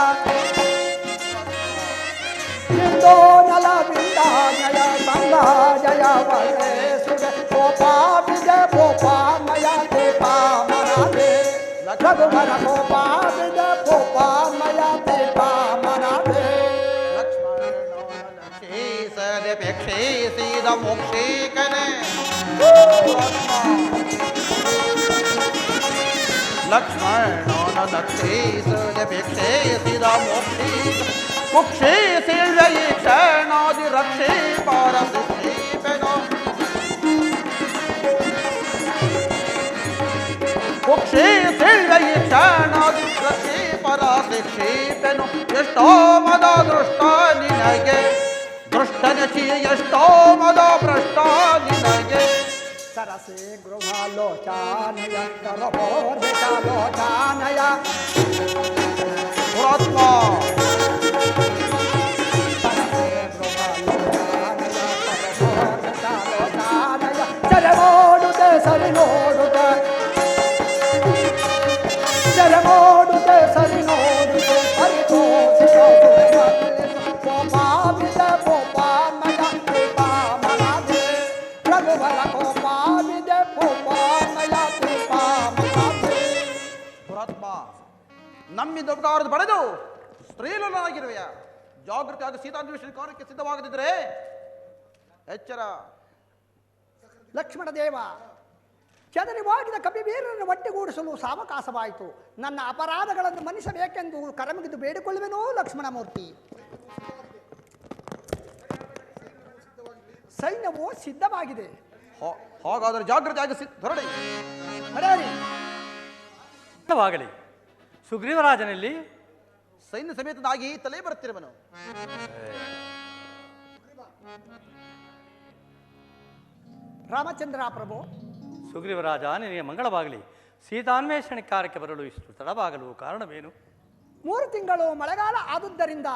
ಇಂದೋನಲ ವಿನ್ನಾಜಯ ಸಂಗಾಜಯ ವಂದೇ ಸುರ ಕೋಪಾಪಿಜ ಕೋಪಾಮಯ ದೀಪಾಮನದೆ ರಘುವರ ಕೋಪಾಪಿಜ ಕೋಪಾಮಯ ದೀಪಾಮನದೆ. ಲಕ್ಷ್ಮೀಸದಪೇಕ್ಷಿಸಿದ ಮೋಕ್ಷಿಕನೆ, ಲಕ್ಷ್ಮಣನ ಲಕ್ಷಿಸದಪೇಕ್ಷಿಸಿದ ಮೋಕ್ಷಿಕ ಕುಕ್ಷಿಸಿದ ಈ ಕ್ಷಣಾದಿ ರಕ್ಷಿ ಪಾರಸಿಪೆನ, ಕುಕ್ಷಿಸಿದ ಈ ಕ್ಷಣಾದಿ ರಕ್ಷಿ ಪರ ಪ್ರತಿಕ್ಷೇಪನು ಎಷ್ಟೋ ಮದ ದೃಷ್ಟ ನಿನಗೆ ದೃಷ್ಟನಚಿ ಎಷ್ಟೋ ಮದ ಭ್ರಷ್ಟ ನಿನಗೆ ಸರಸೆ ಗೃಹಾಲೋಚಾನಯ ಕರಬೋರ್ಬೇಕಾಲೋಚಾನಯ ಪುರಾತ್ಮ ಸರಸೆ ಗೃಹಾಲೋಚಾನಯ ಕರಬೋರ್ಬೇಕಾಲೋಚಾನಯ ಸರಿ ನೋಡುತ್ತೆ ಸರಿ ನೋಡುತ್ತೆ ಸರಿ ನೋಡುತ್ತೆ ಸರಿ ನೋಡುತ್ತೆ ಪರಿತೋಷಿತ ಕೋಪಾಮಿತ ಕೋಪಾಮಯ ಕೃಪಾಮಲಾದೆ ರಘುವರ ಕೋಪಾಮಿದೆ ಕೋಪಾಮಯ ಕೃಪಾಮಲಾದೆ ಪುರಾತ್ಮ ನಮ್ಮಿಂದ ಉಪಕಾರದ ಪಡೆದು ಸ್ತ್ರೀಲನಾಗಿರುವೆಯ ಜಾಗೃತಿಯಾಗಿ ಸೀತಾನ್ವೇಷಣೆ ಕಾರ್ಯಕ್ಕೆ ಸಿದ್ಧವಾಗದಿದ್ದರೆ ಎಚ್ಚರ. ಲಕ್ಷ್ಮಣ ದೇವ, ಚದರಿವಾಗಿದ್ದ ಕಪಿವೀರರನ್ನು ಒಟ್ಟೆಗೂಡಿಸಲು ಸಾವಕಾಶವಾಯಿತು. ನನ್ನ ಅಪರಾಧಗಳನ್ನು ಮನ್ನಿಸಬೇಕೆಂದು ಕರಮಗಿದ್ದು ಬೇಡಿಕೊಳ್ಳುವೆನೋ ಲಕ್ಷ್ಮಣ ಮೂರ್ತಿ. ಸೈನ್ಯವು ಸಿದ್ಧವಾಗಿದೆ. ಹಾಗಾದರೆ ಜಾಗೃತಿಯಾಗಿ ಹೊರಡಿ. ನಡೆಯಿರಿ. ಆಗಲಿ. ಸುಗ್ರೀವರಾಜನಲ್ಲಿ ಸೈನ್ಯ ಸಮೇತನಾಗಿ ತಲೆ ಬರುತ್ತಿರುವನು. ರಾಮಚಂದ್ರ ಪ್ರಭು, ಸುಗ್ರೀವರಾಜ, ನಿನಗೆ ಮಂಗಳವಾಗಲಿ. ಸೀತಾನ್ವೇಷಣೆ ಕಾರ್ಯಕ್ಕೆ ಬರಲು ಇಷ್ಟು ತಡವಾಗಲು ಕಾರಣವೇನು? 3 ತಿಂಗಳು ಮಳೆಗಾಲ ಆದುದರಿಂದ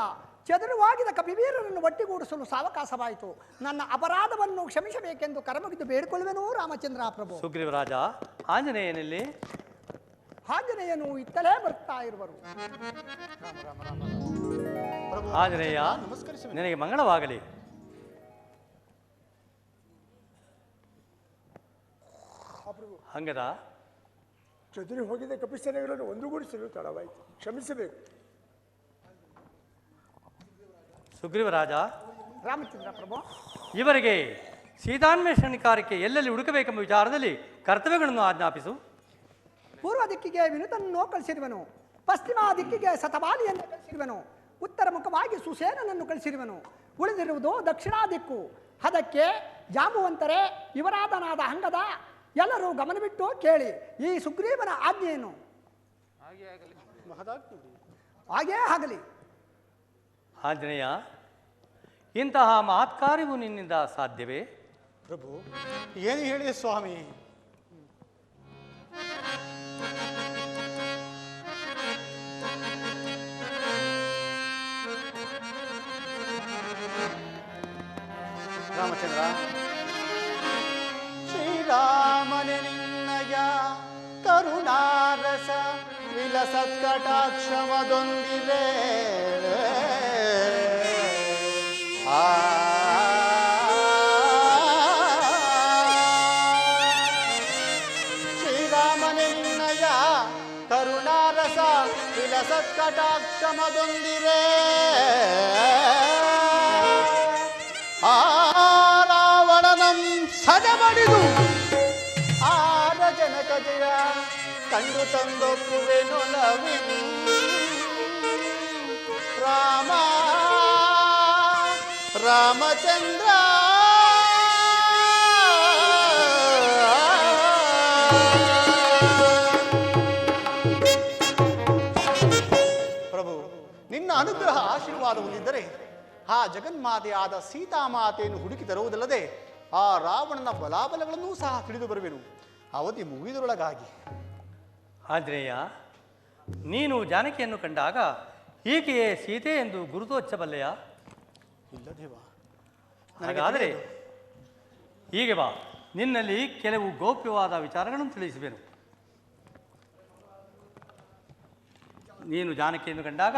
ಚದುರುವಾಗಿದ್ದ ಕಪಿವೀರರನ್ನು ಒಟ್ಟಿಗೂಡಿಸಲು ಸಾವಕಾಶವಾಯಿತು. ನನ್ನ ಅಪರಾಧವನ್ನು ಕ್ಷಮಿಸಬೇಕೆಂದು ಕರಮಗಿದ್ದು ಬೇಡಿಕೊಳ್ಳುವೆನೋ ರಾಮಚಂದ್ರ ಪ್ರಭು. ಸುಗ್ರೀವರಾಜ, ಆಂಜನೇಯನಲ್ಲಿ? ಆಂಜನೇಯನು ಇತ್ತಲೇ ಬರ್ತಾ ಇರುವರು. ಪ್ರಭು ಆಂಜನೇಯ, ನಮಸ್ಕರಿಸುವೆ. ನಿನಗೆ ಮಂಗಳವಾಗಲಿ. ಹಂಗದ ಚದುರಿ ಹೋಗಿದ್ದ ಕಪಿಸೇನೆಗಳನ್ನು ಒಂದುಗೂಡಿಸಲು ತಡವಾಯಿತು, ಕ್ಷಮಿಸಬೇಕು. ಸುಗ್ರೀವರಾಜ, ರಾಮಚಂದ್ರ ಪ್ರಭು, ಇವರಿಗೆ ಸೀತಾನ್ವೇಷಣೆ ಕಾರ್ಯಕ್ಕೆ ಎಲ್ಲೆಲ್ಲಿ ಹುಡುಕಬೇಕೆಂಬ ವಿಚಾರದಲ್ಲಿ ಕರ್ತವ್ಯಗಳನ್ನು ಆಜ್ಞಾಪಿಸು. ಪೂರ್ವ ದಿಕ್ಕಿಗೆ ವಿನುತನನ್ನು ಕಳಿಸಿರುವನು, ಪಶ್ಚಿಮ ದಿಕ್ಕಿಗೆ ಸತವಾಲಿಯನ್ನು ಕಳಿಸಿರುವನು, ಉತ್ತರ ಮುಖವಾಗಿ ಸುಸೇನನನ್ನು ಕಳಿಸಿರುವನು. ಉಳಿದಿರುವುದು ದಕ್ಷಿಣ ದಿಕ್ಕು. ಅದಕ್ಕೆ ಜಾಂಬುವಂತರೇ, ಯುವರಾಜನಾದ ಅಂಗದ ಎಲ್ಲರೂ ಗಮನವಿಟ್ಟು ಕೇಳಿ. ಈ ಸುಗ್ರೀವನ ಆಜ್ಞೆಯನ್ನು ಹಾಗೇ ಆಗಲಿ. ಆಂಜನೇಯ, ಇಂತಹ ಮಹತ್ಕಾರ್ಯವು ನಿನ್ನಿಂದ ಸಾಧ್ಯವೇ? ಪ್ರಭು ಏನು ಹೇಳಿದೆ ಸ್ವಾಮಿ? ರಾಮಚಂದ್ರ, ಶ್ರೀರಾಮನೆ ನಿನ್ನಯ ಕರುಣಾರಸ ವಿಲಸತ್ಕಟಾಕ್ಷಮದೊಂದಿದೆ ಶ್ರೀರಾಮನೆ ನಿನ್ನಯ ಕರುಣಾರಸ ವಿಲಸತ್ಕಟಾಕ್ಷಮದೊಂದಿರೆ ರಾವಣನಂ ಸಜಬಡಿದು ಆರ ಜನಕ ಜಯ ಕಂಡು ತಂದೊಪ್ಪುವೆನು ನವಿ ರಾಮ ರಾಮಚಂದ್ರ. ಪ್ರಭು, ನಿನ್ನ ಅನುಗ್ರಹ ಆಶೀರ್ವಾದ ಹೊಂದಿದ್ದರೆ ಆ ಜಗನ್ಮಾತೆಯಾದ ಸೀತಾಮಾತೆಯನ್ನು ಹುಡುಕಿ ತರುವುದಲ್ಲದೆ ಆ ರಾವಣನ ಬಲಾಬಲಗಳನ್ನೂ ಸಹ ತಿಳಿದು ಬರುವೆನು, ಅವಧಿ ಮುಗಿದರೊಳಗಾಗಿ. ಆಂಜನೇಯ, ನೀನು ಜಾನಕಿಯನ್ನು ಕಂಡಾಗ ಈಕೆಯೇ ಸೀತೆ ಎಂದು ಗುರುತು ಹಚ್ಚಬಲ್ಲೆಯಾ? ಇಲ್ಲ ದೇವ. ಹಾಗಾದರೆ ಹೀಗೆ ಬಾ, ನಿನ್ನಲ್ಲಿ ಕೆಲವು ಗೌಪ್ಯವಾದ ವಿಚಾರಗಳನ್ನು ತಿಳಿಸುವೆನು. ನೀನು ಜಾನಕಿಯನ್ನು ಕಂಡಾಗ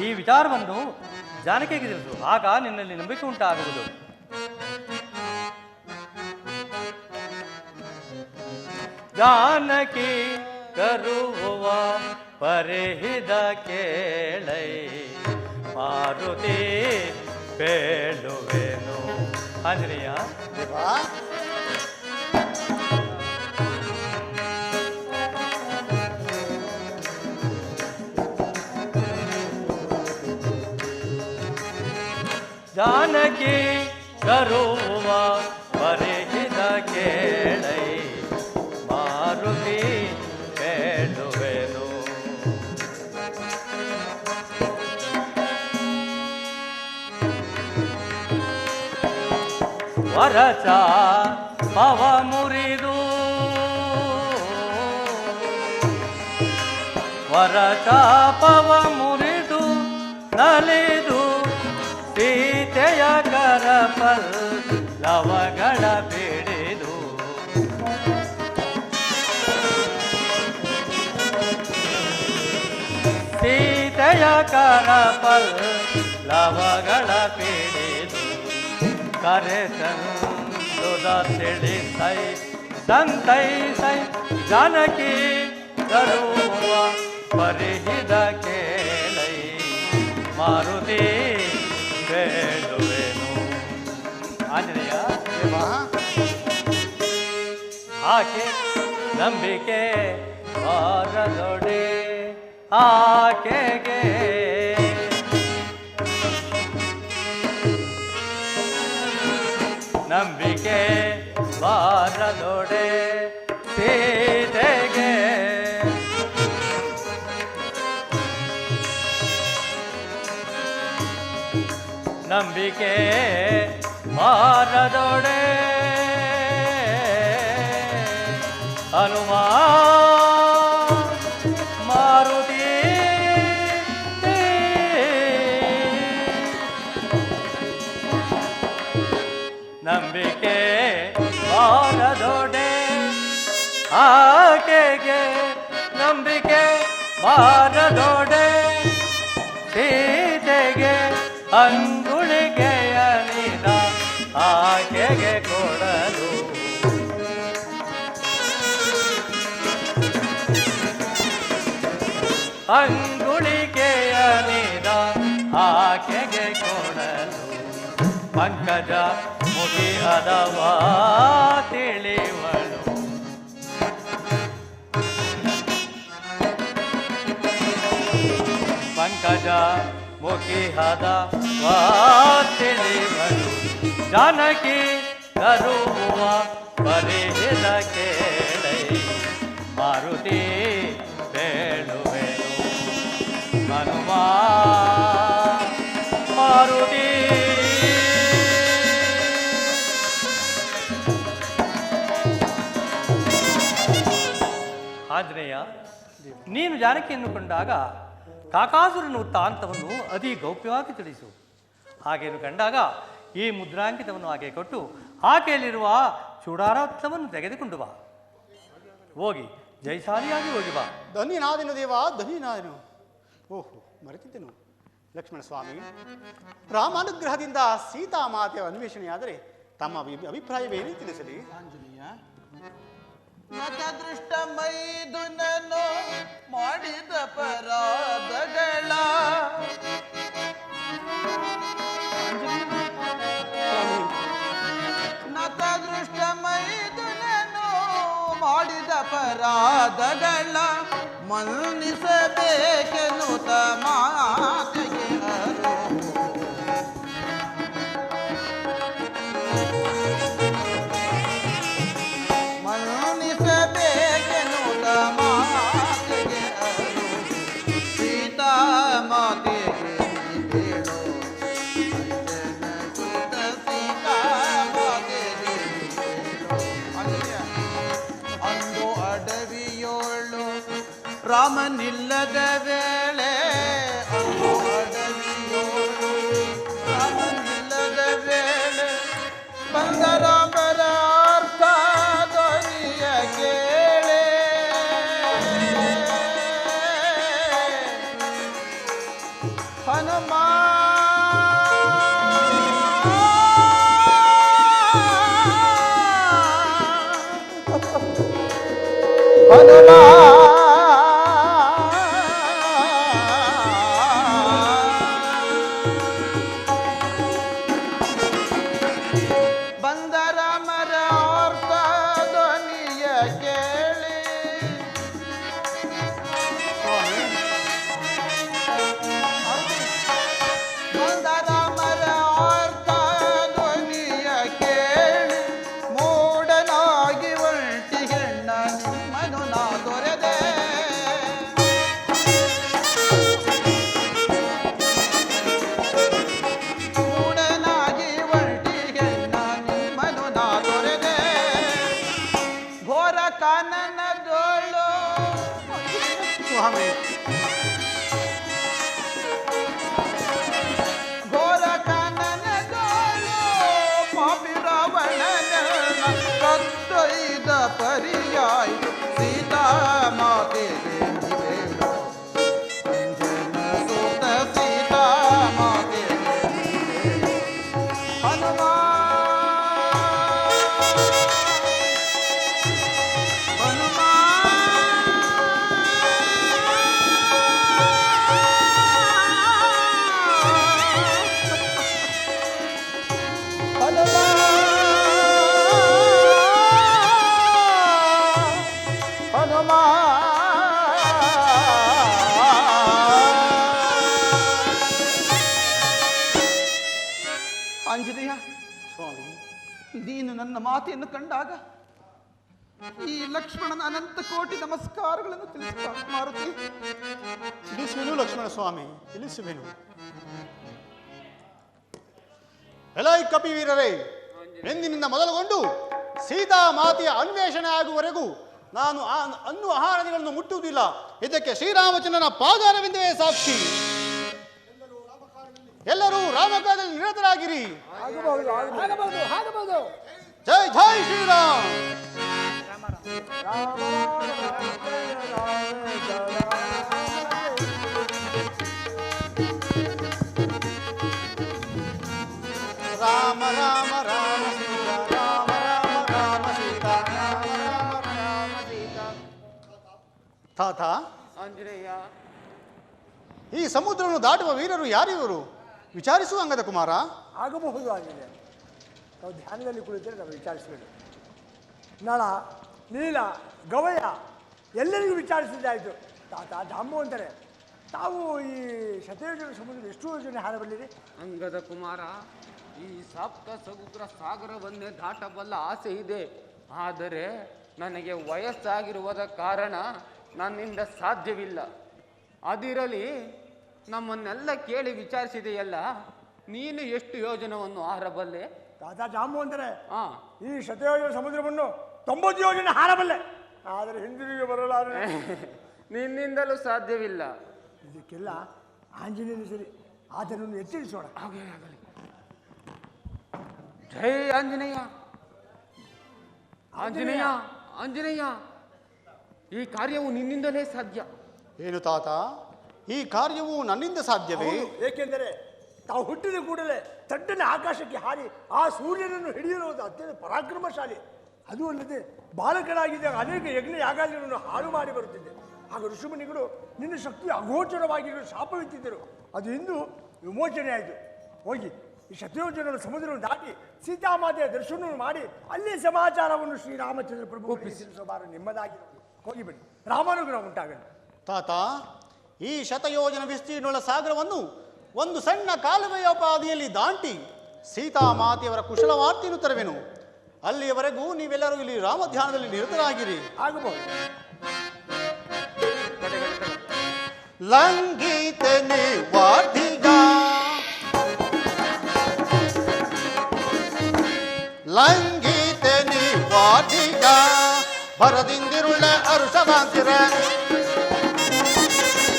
ಈ ವಿಚಾರವನ್ನು ಜಾನಕಿಗೆ ತಿಳಿಸು, ಆಗ ನಿನ್ನಲ್ಲಿ ನಂಬಿಕೆ ಉಂಟಾಗುವುದು. ಜಾನಕಿ ಕರುವ ಪರಿಹಿದ ಕೇಳೈ ಮಾರುತಿ ಬೇಳುವೆನು. ಆಂಜನೇಯ, ದೇವಾ, ಜಾನಕಿ ಕರುವ ಪರಿಹಿದ ಕೇಳೈ ಮಾರುತಿ ಬೇಳುವೆನು. ವರಚ ಪವ ಮುರಿದು ವರಚ ಪವ ಮುರಿದು ನಲಿದು ಸೀತೆಯ ಕರಪಲ್ಲವಗಳ ಬಿಡಿದು ಸೀತೆಯ ಕರಪಲ್ಲವಗಳ ಬಿಡಿದು ಕರೆತಂದುದ ತಿಳಿಸೈ ಸಂತೈಸೈ ಜಾನಕಿ ತರುವ ಪರಿಹಿದ ಕೇಳೈ ಮಾರುತಿ ಬೇಡುವೆನು. ಆಂಜನೇಯ ಆಕೆ ನಂಬಿಕೆ ಬಾರದೊಡೆ ಆಕೆಗೆ ನಂಬಿಕೆ ಬಾರದೊಡೆ ಸೀತೆಗೆ ನಂಬಿಕೆ ಬಾರದೊಡೆ ಹನುಮ ಮಾರುತಿ ನಂಬಿಕೆ ಬಾರದೊಡೆ ಆಕೆಗೆ ನಂಬಿಕೆ ಬಾರದೊಡೆ ಸೀತೆಗೆ ಅಂಗುಳಿಗೆಯ ನೀನ ಆಕೆಗೆ ಕೊಡಲು ಅಂಗುಳಿಗೆಯ ನೀನ ಆಕೆಗೆ ಕೊಡಲು ಪಂಕಜ ಮುಗಿ ಅದವಾ ತಿಳಿವಳು ಪಂಕಜ ಮುಖಿಹದ ತಿಳಿವಳು ಜಾನಕಿ ಕರುವ ಪರಿಹಿದ ಕೇಳೈ ಮಾರುತಿ ಬೇಳುವೆನು ಹನುಮ ಮಾರುತಿ. ಆಂಜನೇಯ, ನೀನು ಜಾನಕಿಯನ್ನು ಕೊಂಡಾಗ ಕಾಕಾಸುರನ ವೃತ್ತಾಂತವನ್ನು ಅತಿ ಗೌಪ್ಯವಾಗಿ ತಿಳಿಸು. ಹಾಗೇನು ಕಂಡಾಗ ಈ ಮುದ್ರಾಂಕಿತವನ್ನು ಹಾಗೆ ಕೊಟ್ಟು ಆಕೆಯಲ್ಲಿರುವ ಚೂಡಾರತ್ನವನ್ನು ತೆಗೆದುಕೊಂಡು ಬಾ. ಹೋಗಿ ಜಯಶಾಲಿಯಾಗಿ ಹೋಗಿ ಬಾ. ಧನ್ಯನಾದೆನು ದೇವ, ಧನ್ಯನಾದೆನು. ಓಹೋ, ಮರೆತಿದ್ದೆನು. ಲಕ್ಷ್ಮಣ ಸ್ವಾಮಿ, ರಾಮಾನುಗ್ರಹದಿಂದ ಸೀತಾಮಾತೆಯ ಅನ್ವೇಷಣೆಯಾದರೆ ತಮ್ಮ ಅಭಿಪ್ರಾಯವೇನು ತಿಳಿಸಲಿ? ನತದೃಷ್ಟ ಮೈದುನನು ಮಾಡಿದ ಪರಾಧಗಳ ನತದೃಷ್ಟ ಮೈದುನನು ಮಾಡಿದ ಪರಾಧಗಳ ಮನ್ನಿಸಬೇಕೆನ್ನುತ್ತ ಮಾತೆಗೆ ರಾಮನಿಲ್ಲದ ವೇಳೆ ರಾಮನಿಲ್ಲದ ವೇಳೆ ಬಂದ ರಾಮರ ಅರ್ಥ ಧ್ವನಿಯ ಕೇಳೆ ಹನುಮ ಹನುಮ ಮೂಡನಾಗಿ ಒಂಟಿ ಹೆಣ್ಣ ನಿಮ್ಮನು ನಾ ದೊರೆದೆ ಕಾನನದೋಳು ಸ್ವಾಮಿ ಘೋರ ಕಾನನದೋಳು ಪಾಪಿ ರಾವಣನ ಕತ್ತೊಯ್ದ ಪರಿಯಾಯ್ ಸೀತಾ ಮಾತೆಗೆ ನಿವೇಳು. ಅಂಜನ ಸುತ ಸೀತಾ ಮಾತೆಗೆ ನಿವೇಳು. ಹನುಮ ಹನುಮ ಆಂಜನೇಯ, ಸ್ವಾಮಿ ನೀನು ನನ್ನ ಮಾತೆಯನ್ನು ಕಂಡಾಗ ಈ ಲಕ್ಷ್ಮಣನ ಅನಂತ ಕೋಟಿ ನಮಸ್ಕಾರಗಳನ್ನು ತಿಳಿಸುತ್ತಾ ಮಾರುತಿ. ತಿಳಿಸುವೆನು ಲಕ್ಷ್ಮಣ ಸ್ವಾಮಿ, ತಿಳಿಸುವೆನು. ಎಲೈ ಕಪಿವೀರರೇ, ಎಂದಿನಿಂದ ಮೊದಲುಗೊಂಡು ಸೀತಾ ಮಾತೆಯ ಅನ್ವೇಷಣೆ ಆಗುವವರೆಗೂ ನಾನು ಆ ಅನ್ನು ಆಹಾರಗಳನ್ನು ಮುಟ್ಟುವುದಿಲ್ಲ. ಇದಕ್ಕೆ ಶ್ರೀರಾಮಚಂದ್ರನ ಪಾದಾರವಿಂದವೇ ಸಾಕ್ಷಿ. ಎಲ್ಲರೂ ರಾಮಕಾರ್ಯದಲ್ಲಿ ನಿರತರಾಗಿರಿ. ಆಗಬಹುದು ಆಗಬಹುದು ಆಗಬಹುದು. ಜೈ ಜೈ ಶ್ರೀರಾಮ್. ರಾಮ ರಾಮ ರಾಮ ಸೀತಾ ರಾಮ ರಾಮ ರಾಮ ಸೀತಾ ರಾಮ ರಾಮ ರಾಮ ಸೀತಾ. ತಾತ, ಆಂಜನೇಯ, ಈ ಸಮುದ್ರವನ್ನು ದಾಟುವ ವೀರರು ಯಾರಿವರು? ವಿಚಾರಿಸುವ ಅಂಗದ ಕುಮಾರ. ಆಗಬಹುದು ಆಗಿದೆ. ನಾವು ಧ್ಯಾನದಲ್ಲಿ ಕುಳಿತರೆ ನಾವು ವಿಚಾರಿಸಬೇಕು. ನಳ, ನೀಲ, ಗವಯ ಎಲ್ಲರಿಗೂ ವಿಚಾರಿಸಿದ್ದಾಯಿತು. ತಾತ ಜಾಂಬವಂತರೆ, ತಾವು ಈ ಶತಯೋಜನ ಸಮುದ್ರ ಎಷ್ಟು ಯೋಜನೆ ಹಾರಬಲ್ಲಿರಿ? ಅಂಗದ ಕುಮಾರ, ಈ ಸಪ್ತ ಸಮುದ್ರ ಸಾಗರವನ್ನೇ ದಾಟಬಲ್ಲ ಆಸೆ ಇದೆ. ಆದರೆ ನನಗೆ ವಯಸ್ಸಾಗಿರುವುದ ಕಾರಣ ನನ್ನಿಂದ ಸಾಧ್ಯವಿಲ್ಲ. ಅದಿರಲಿ, ನಮ್ಮನ್ನೆಲ್ಲ ಕೇಳಿ ವಿಚಾರಿಸಿದೆಯಲ್ಲ, ನೀನು ಎಷ್ಟು ಯೋಜನವನ್ನು ಹಾರಬಲ್ಲೆ? ತಾತ ಜಾಂಬವಂತರೆ, ಆ ಈ ಶತಯೋಜನ ಸಮುದ್ರವನ್ನು 90 ಯೋಜನೆ ಹಾರಬಲ್ಲೆ. ಆದರೆ ಹಿಂದಿರುಗಿ ಬರಲಾರೆ. ನಿನ್ನಿಂದಲೂ ಸಾಧ್ಯವಿಲ್ಲ. ಇದಕ್ಕೆಲ್ಲ ಆಂಜನೇಯನು ಸರಿ, ಆತನನ್ನು ಎಚ್ಚರಿಸೋಣ. ಹಾಗೆ ಆಗಲಿ. ಜೈ ಆಂಜನೇಯ. ಆಂಜನೇಯ, ಆಂಜನೇಯ, ಈ ಕಾರ್ಯವು ನಿನ್ನಿಂದಲೇ ಸಾಧ್ಯ. ಏನು ತಾತ, ಈ ಕಾರ್ಯವು ನನ್ನಿಂದ ಸಾಧ್ಯವೇ? ಹೌದು, ಏಕೆಂದರೆ ತಾವು ಹುಟ್ಟಿದ ಕೂಡಲೇ ತಟ್ಟನೆ ಆಕಾಶಕ್ಕೆ ಹಾರಿ ಆ ಸೂರ್ಯನನ್ನು ಹಿಡಿದಿರುವುದು ಅತ್ಯಂತ ಪರಾಕ್ರಮಶಾಲಿ. ಅದು ಅಲ್ಲದೆ ಬಾಲಕನಾಗಿದ್ದಾಗ ಅನೇಕ ಯಜ್ಞ ಯಾಗಾದಿಗಳನ್ನು ಹಾಳು ಮಾಡಿ ಬರುತ್ತಿದ್ದೆ. ಆಗ ಋಷಿಮುನಿಗಳು ನಿನ್ನ ಶಕ್ತಿ ಅಗೋಚರವಾಗಿರುವ ಶಾಪವಿತ್ತಿದ್ದರು. ಅದು ಇಂದು ವಿಮೋಚನೆ ಆಯಿತು. ಹೋಗಿ ಈ ಶತಯೋಜನ ಸಮುದ್ರವನ್ನು ದಾಟಿ ಸೀತಾಮಾತೆಯ ದರ್ಶನವನ್ನು ಮಾಡಿ ಅಲ್ಲಿ ಸಮಾಚಾರವನ್ನು ಶ್ರೀರಾಮಚಂದ್ರ ಪ್ರಭು ತಿಳಿಸಬಾರ ನಿಮ್ಮದಾಗಿರುವುದು. ಹೋಗಿ ಬನ್ನಿ, ರಾಮಾನುಗ್ರಹ ಉಂಟಾಗಲಿ. ತಾತ, ಈ ಶತಯೋಜನ ವಿಸ್ತೀರ್ಣುಳ್ಳ ಸಾಗರವನ್ನು ಒಂದು ಸಣ್ಣ ಕಾಲುವೆಯೋಪಾದಿಯಲ್ಲಿ ದಾಟಿ ಸೀತಾಮಾತೆಯವರ ಕುಶಲವಾರ್ತೆಯನ್ನು ತರುವೆನು. ಅಲ್ಲಿಯವರೆಗೂ ನೀವೆಲ್ಲರೂ ಇಲ್ಲಿ ರಾಮಧ್ಯಾನದಲ್ಲಿ ನಿರತರಾಗಿರಿ. ಆಗಬಹುದು. ಲಂಘಿತನೆ ವಾದಿಗ ಲಂಘಿತನೆ ವಾದಿಗ ಭರದಿಂದಿರುಳ ಅರುಷವಾಂತಿರ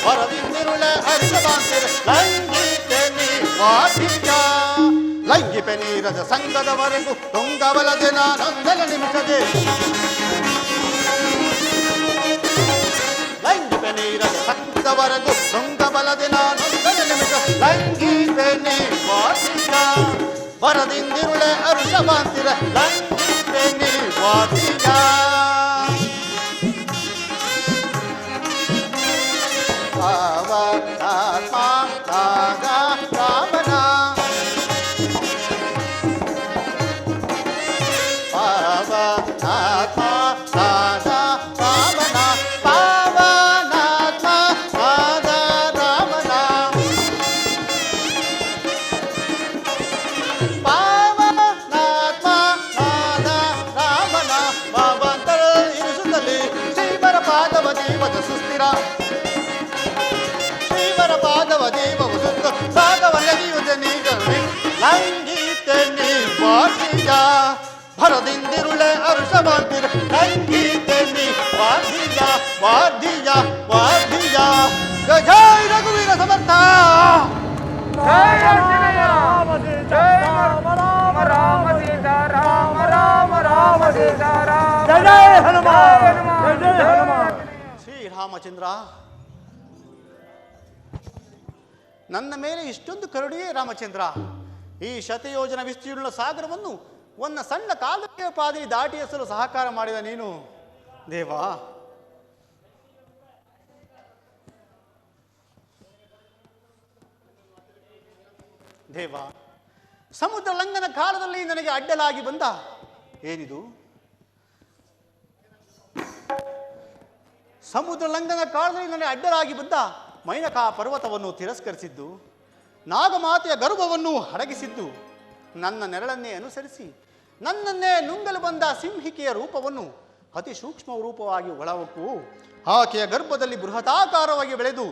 ಭರದಿಂದಿರುಳ ಅರುಷವಾಂತಿರ ಲಂಘಿತನೆ ವಾದಿಗ ಲಂಘಿಪೆ ನೀರದ ಸಂಘದವರೆಗೂ ತುಂಗವಲದೆ ನಾನೊಂದಲ ನಿಮಿಷದೆ ಲಂಘಿಪೆ ನೀರದ ಸಂಘದವರೆಗೂ ತುಂಗವಲದೆ ನಾನೊಂದಲ ನಿಮಿಷ ಲಂಘಿಪೆ ನೀ ವಾದಿಗ ವರದಿಂದಿರುಳೆ ಅರುಷವಾಂತಿರ ಲಂಘಿಪೆ ನೀ ವಾದಿಗ ಪಾವನಾತ್ಮ ರಾಗ ರಾಮನ ಪಾವನಾತ್ಮ ರಾಗ ರಾಮನ ಪಾವನಾತ್ಮ ರಾಗ ರಾಮನ ಪಾವನಾತ್ಮ ರಾಗ ರಾಮನ ಪಾವಂತರ ಇರಿಸುತ್ತಲೇ ಶ್ರೀಮರ ಪಾದವ ದೇವದ ಸುಸ್ಥಿರ ಶ್ರೀಮರ ಪಾದವ ದೇವವು ಸುತ್ತ ಸಾಗವಲ್ಲದಿಯುತ ನೀಗರುಣಿ ಲಂಘಿತೆ ನೀ ವಾಸಿಗ ಭರದಿಂದಿರುಳೆ ಅರುಷವಾಂತಿರ ಲಂಘಿತೆ ನೀ ರಾಮಚಂದ್ರ, ನನ್ನ ಮೇಲೆ ಇಷ್ಟೊಂದು ಕರುಣೆಯೇ ರಾಮಚಂದ್ರ. ಈ ಶತಯೋಜನ ವಿಸ್ತೀರ್ಣ ಸಾಗರವನ್ನು ಒಂದು ಸಣ್ಣ ಕಾಲಕ್ಕೆ ಪಾದಿ ದಾಟಿ ಎಸಲು ಸಹಕಾರ ಮಾಡಿದ ನೀನು ದೇವಾ. ದೇವ, ಸಮುದ್ರ ಲಂಘನ ಕಾಲದಲ್ಲಿ ನನಗೆ ಅಡ್ಡಲಾಗಿ ಬಂದ ಏನಿದು? ಸಮುದ್ರ ಲಂಘನ ಕಾಲದಲ್ಲಿ ನನಗೆ ಅಡ್ಡಲಾಗಿ ಬಂದ ಮೈನಕಾ ಪರ್ವತವನ್ನು ತಿರಸ್ಕರಿಸಿದ್ದು, ನಾಗಮಾತೆಯ ಗರ್ಭವನ್ನು ಅಡಗಿಸಿದ್ದು, ನನ್ನ ನೆರಳನ್ನೇ ಅನುಸರಿಸಿ ನನ್ನನ್ನೇ ನುಂಗಲು ಬಂದ ಸಿಂಹಿಕೆಯ ರೂಪವನ್ನು ಅತಿ ಸೂಕ್ಷ್ಮ ರೂಪವಾಗಿ ಒಳಹೊಕ್ಕು ಆಕೆಯ ಗರ್ಭದಲ್ಲಿ ಬೃಹತಾಕಾರವಾಗಿ ಬೆಳೆದು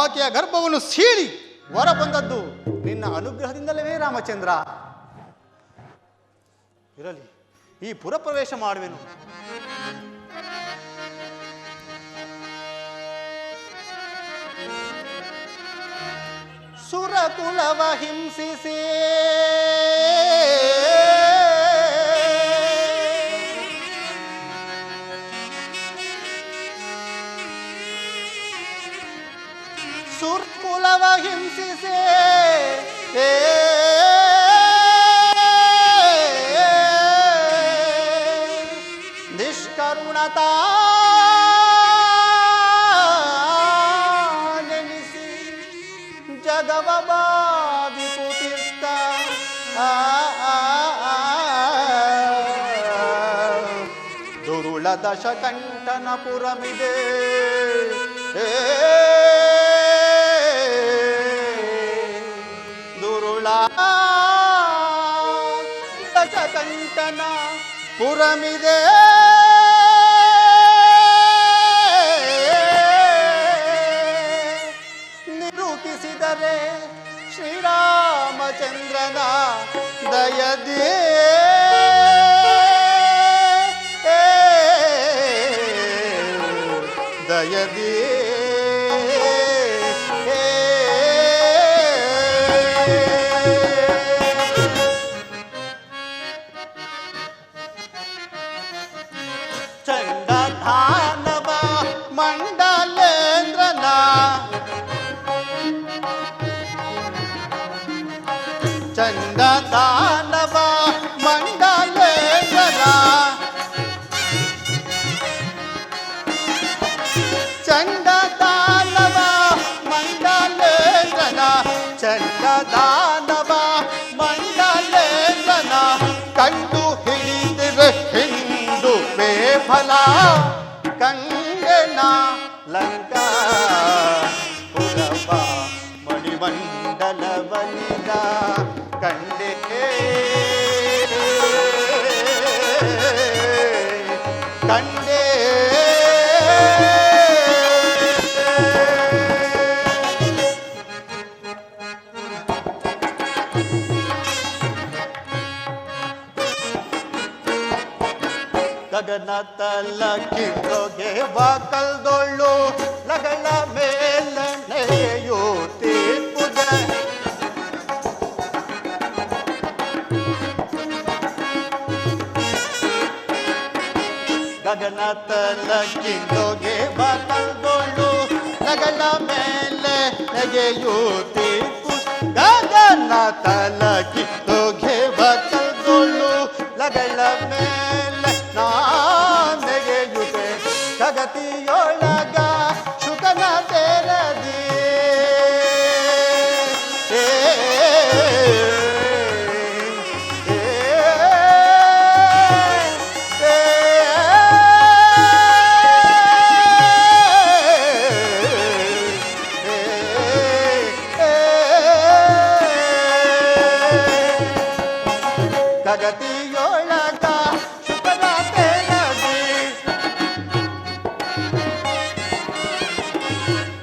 ಆಕೆಯ ಗರ್ಭವನ್ನು ಸೀಳಿ ಹೊರ ಬಂದದ್ದು ನಿನ್ನ ಅನುಗ್ರಹದಿಂದಲೇ ರಾಮಚಂದ್ರ. ಇರಲಿ, ಈ ಪುರಪ್ರವೇಶ ಮಾಡುವೆನು. ಸುರಕುಲವ ಹಿಂಸಿಸಿ ಸುರ್ಕುಲವ ಹಿಂಸಿಸೆ ನಿಷ್ಕರುಣತಾ ನೆನೆಸಿ ಜಗವ ಬಾಧಿಸುತ್ತಿದ್ದ ದುರುಳ ದಶಕಂಠನ ಪುರಮಿದೆ. ದಶಕಂಠನ ಪುರಮಿದೆ. ನಿರೂಪಿಸಿದರೆ ಶ್ರೀರಾಮಚಂದ್ರನ ದಯದೇ ದಯದೇ ಚಂಡಧಾನವ ಮಂಡಲೇಂದ್ರನ ಚಂಡಧಾನವ ಮಂಡಲೇಂದ್ರನ ಚಂಡದಾನವ ಮಂಡಲೇಂದ್ರನ ಚಂಡದಾನವ ಮಂಡಲೇಂದ್ರನ ಕಂಡು ಹಿಡಿದಿರೆ ಹಿಂದು ಬೇಫಲ ಕಂಗನ ಲಂಕಾ ಪುರವ ಮಣಿಮಂಡಲವನಿದ ಕಂಡೆ ಕಂಡೆ ಗಗನ ತಲಕಿರೋಗೆ ಬಾಕಲ್ದೊಳ್ಳು ಲಗಳ ಮೇಲೆ ನೆರೆಯುತ್ತಿಪ್ಪುದೆ. ಗಗನ ತಲಕಿರೋಗೆ ಬಾಕಲ್ದೊಳ್ಳು ಲಗಳ ಮೇಲೆ ನೆಗೆಯುತ್ತಿಪ್ಪು. ಗಗನ ತಲಕಿರೋಗೆ ಬಾಕಲ್ದೊಳ್ಳು ಲಗಳ ಮೇಲೆ ನಾನೆಗೆಯುವೆ. ಜಗತಿಯೊಳಗ ಶುಕನ ತೆರದಿ ಜಗತಿಯೊಳಗ ಶುಕನ ತೆರದಿ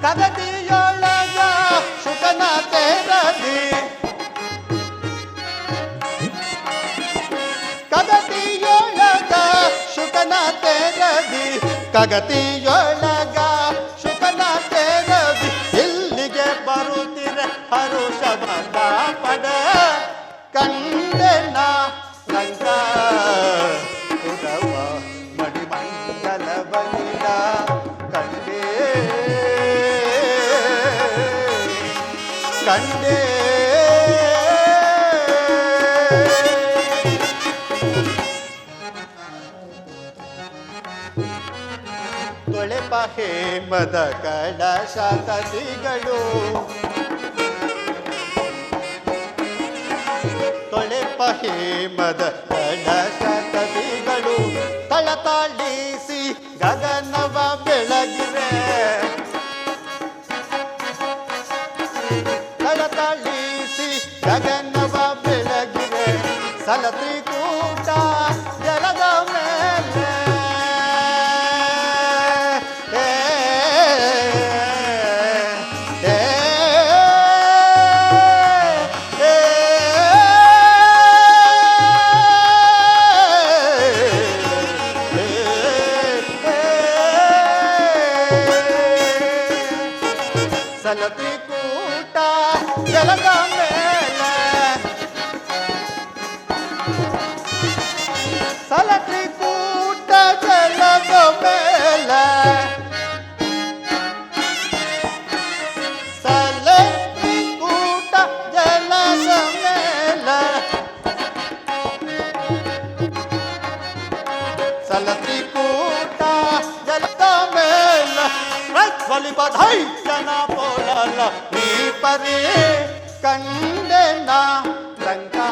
ಕಗತಿಯೊಳಗ ಶುಕನ ತೆರದಿ ಕಗತಿಯೊಳಗ ಶುಕನ ತೆರದಿ ಕಗತಿಯೊಳಗ ಶುಕನ ತೆರದಿ ಇಲ್ಲಿಗೆ ಬರುತ್ತಿರೆ ಹರುಷವದ ಪಡ ಕಂಡೆನ ಲಂಕಾ ಪುರವ ಮಣಿಮಂಡಲವನಿದ ಕಂಡೆ ಕಂಡೆ ತೊಳೆಪ ಹೇಮದ ಕಳಶ ತದಿಗಳು ತೊಳೆಪ ಹೇಮದ ಕಳಶ ತದಿಗಳು ತಳತಾಳಿಸಿ ಗಗನವ ಬೆಳಗಿರೆ ತಳತಾಳಿಸಿ ಗಗನವ ಬೆಳಗಿರೆ ಸಲತ್ರಿಕೂಟ ಜಲದ ಮೇಲೆ ಸಲತ್ರಿಕೂಟ ಜಲದ ಮೇಲೆ ಸಲತ್ರಿಕೂಟ ಜಲದ ಮೇಲೆ ಸಲತ್ರಿಕೂಟ ಜಲದ ಮೇಲೆ ಸಲತ್ರಿಕೂಟ ಜಲದ ಮೇಲೆ ಸ್ವಲಿಪಧೈಜನ ಪೋಲಲ ನೀ ಪರಿ ಕಂಡೆನ ಲಂಕಾ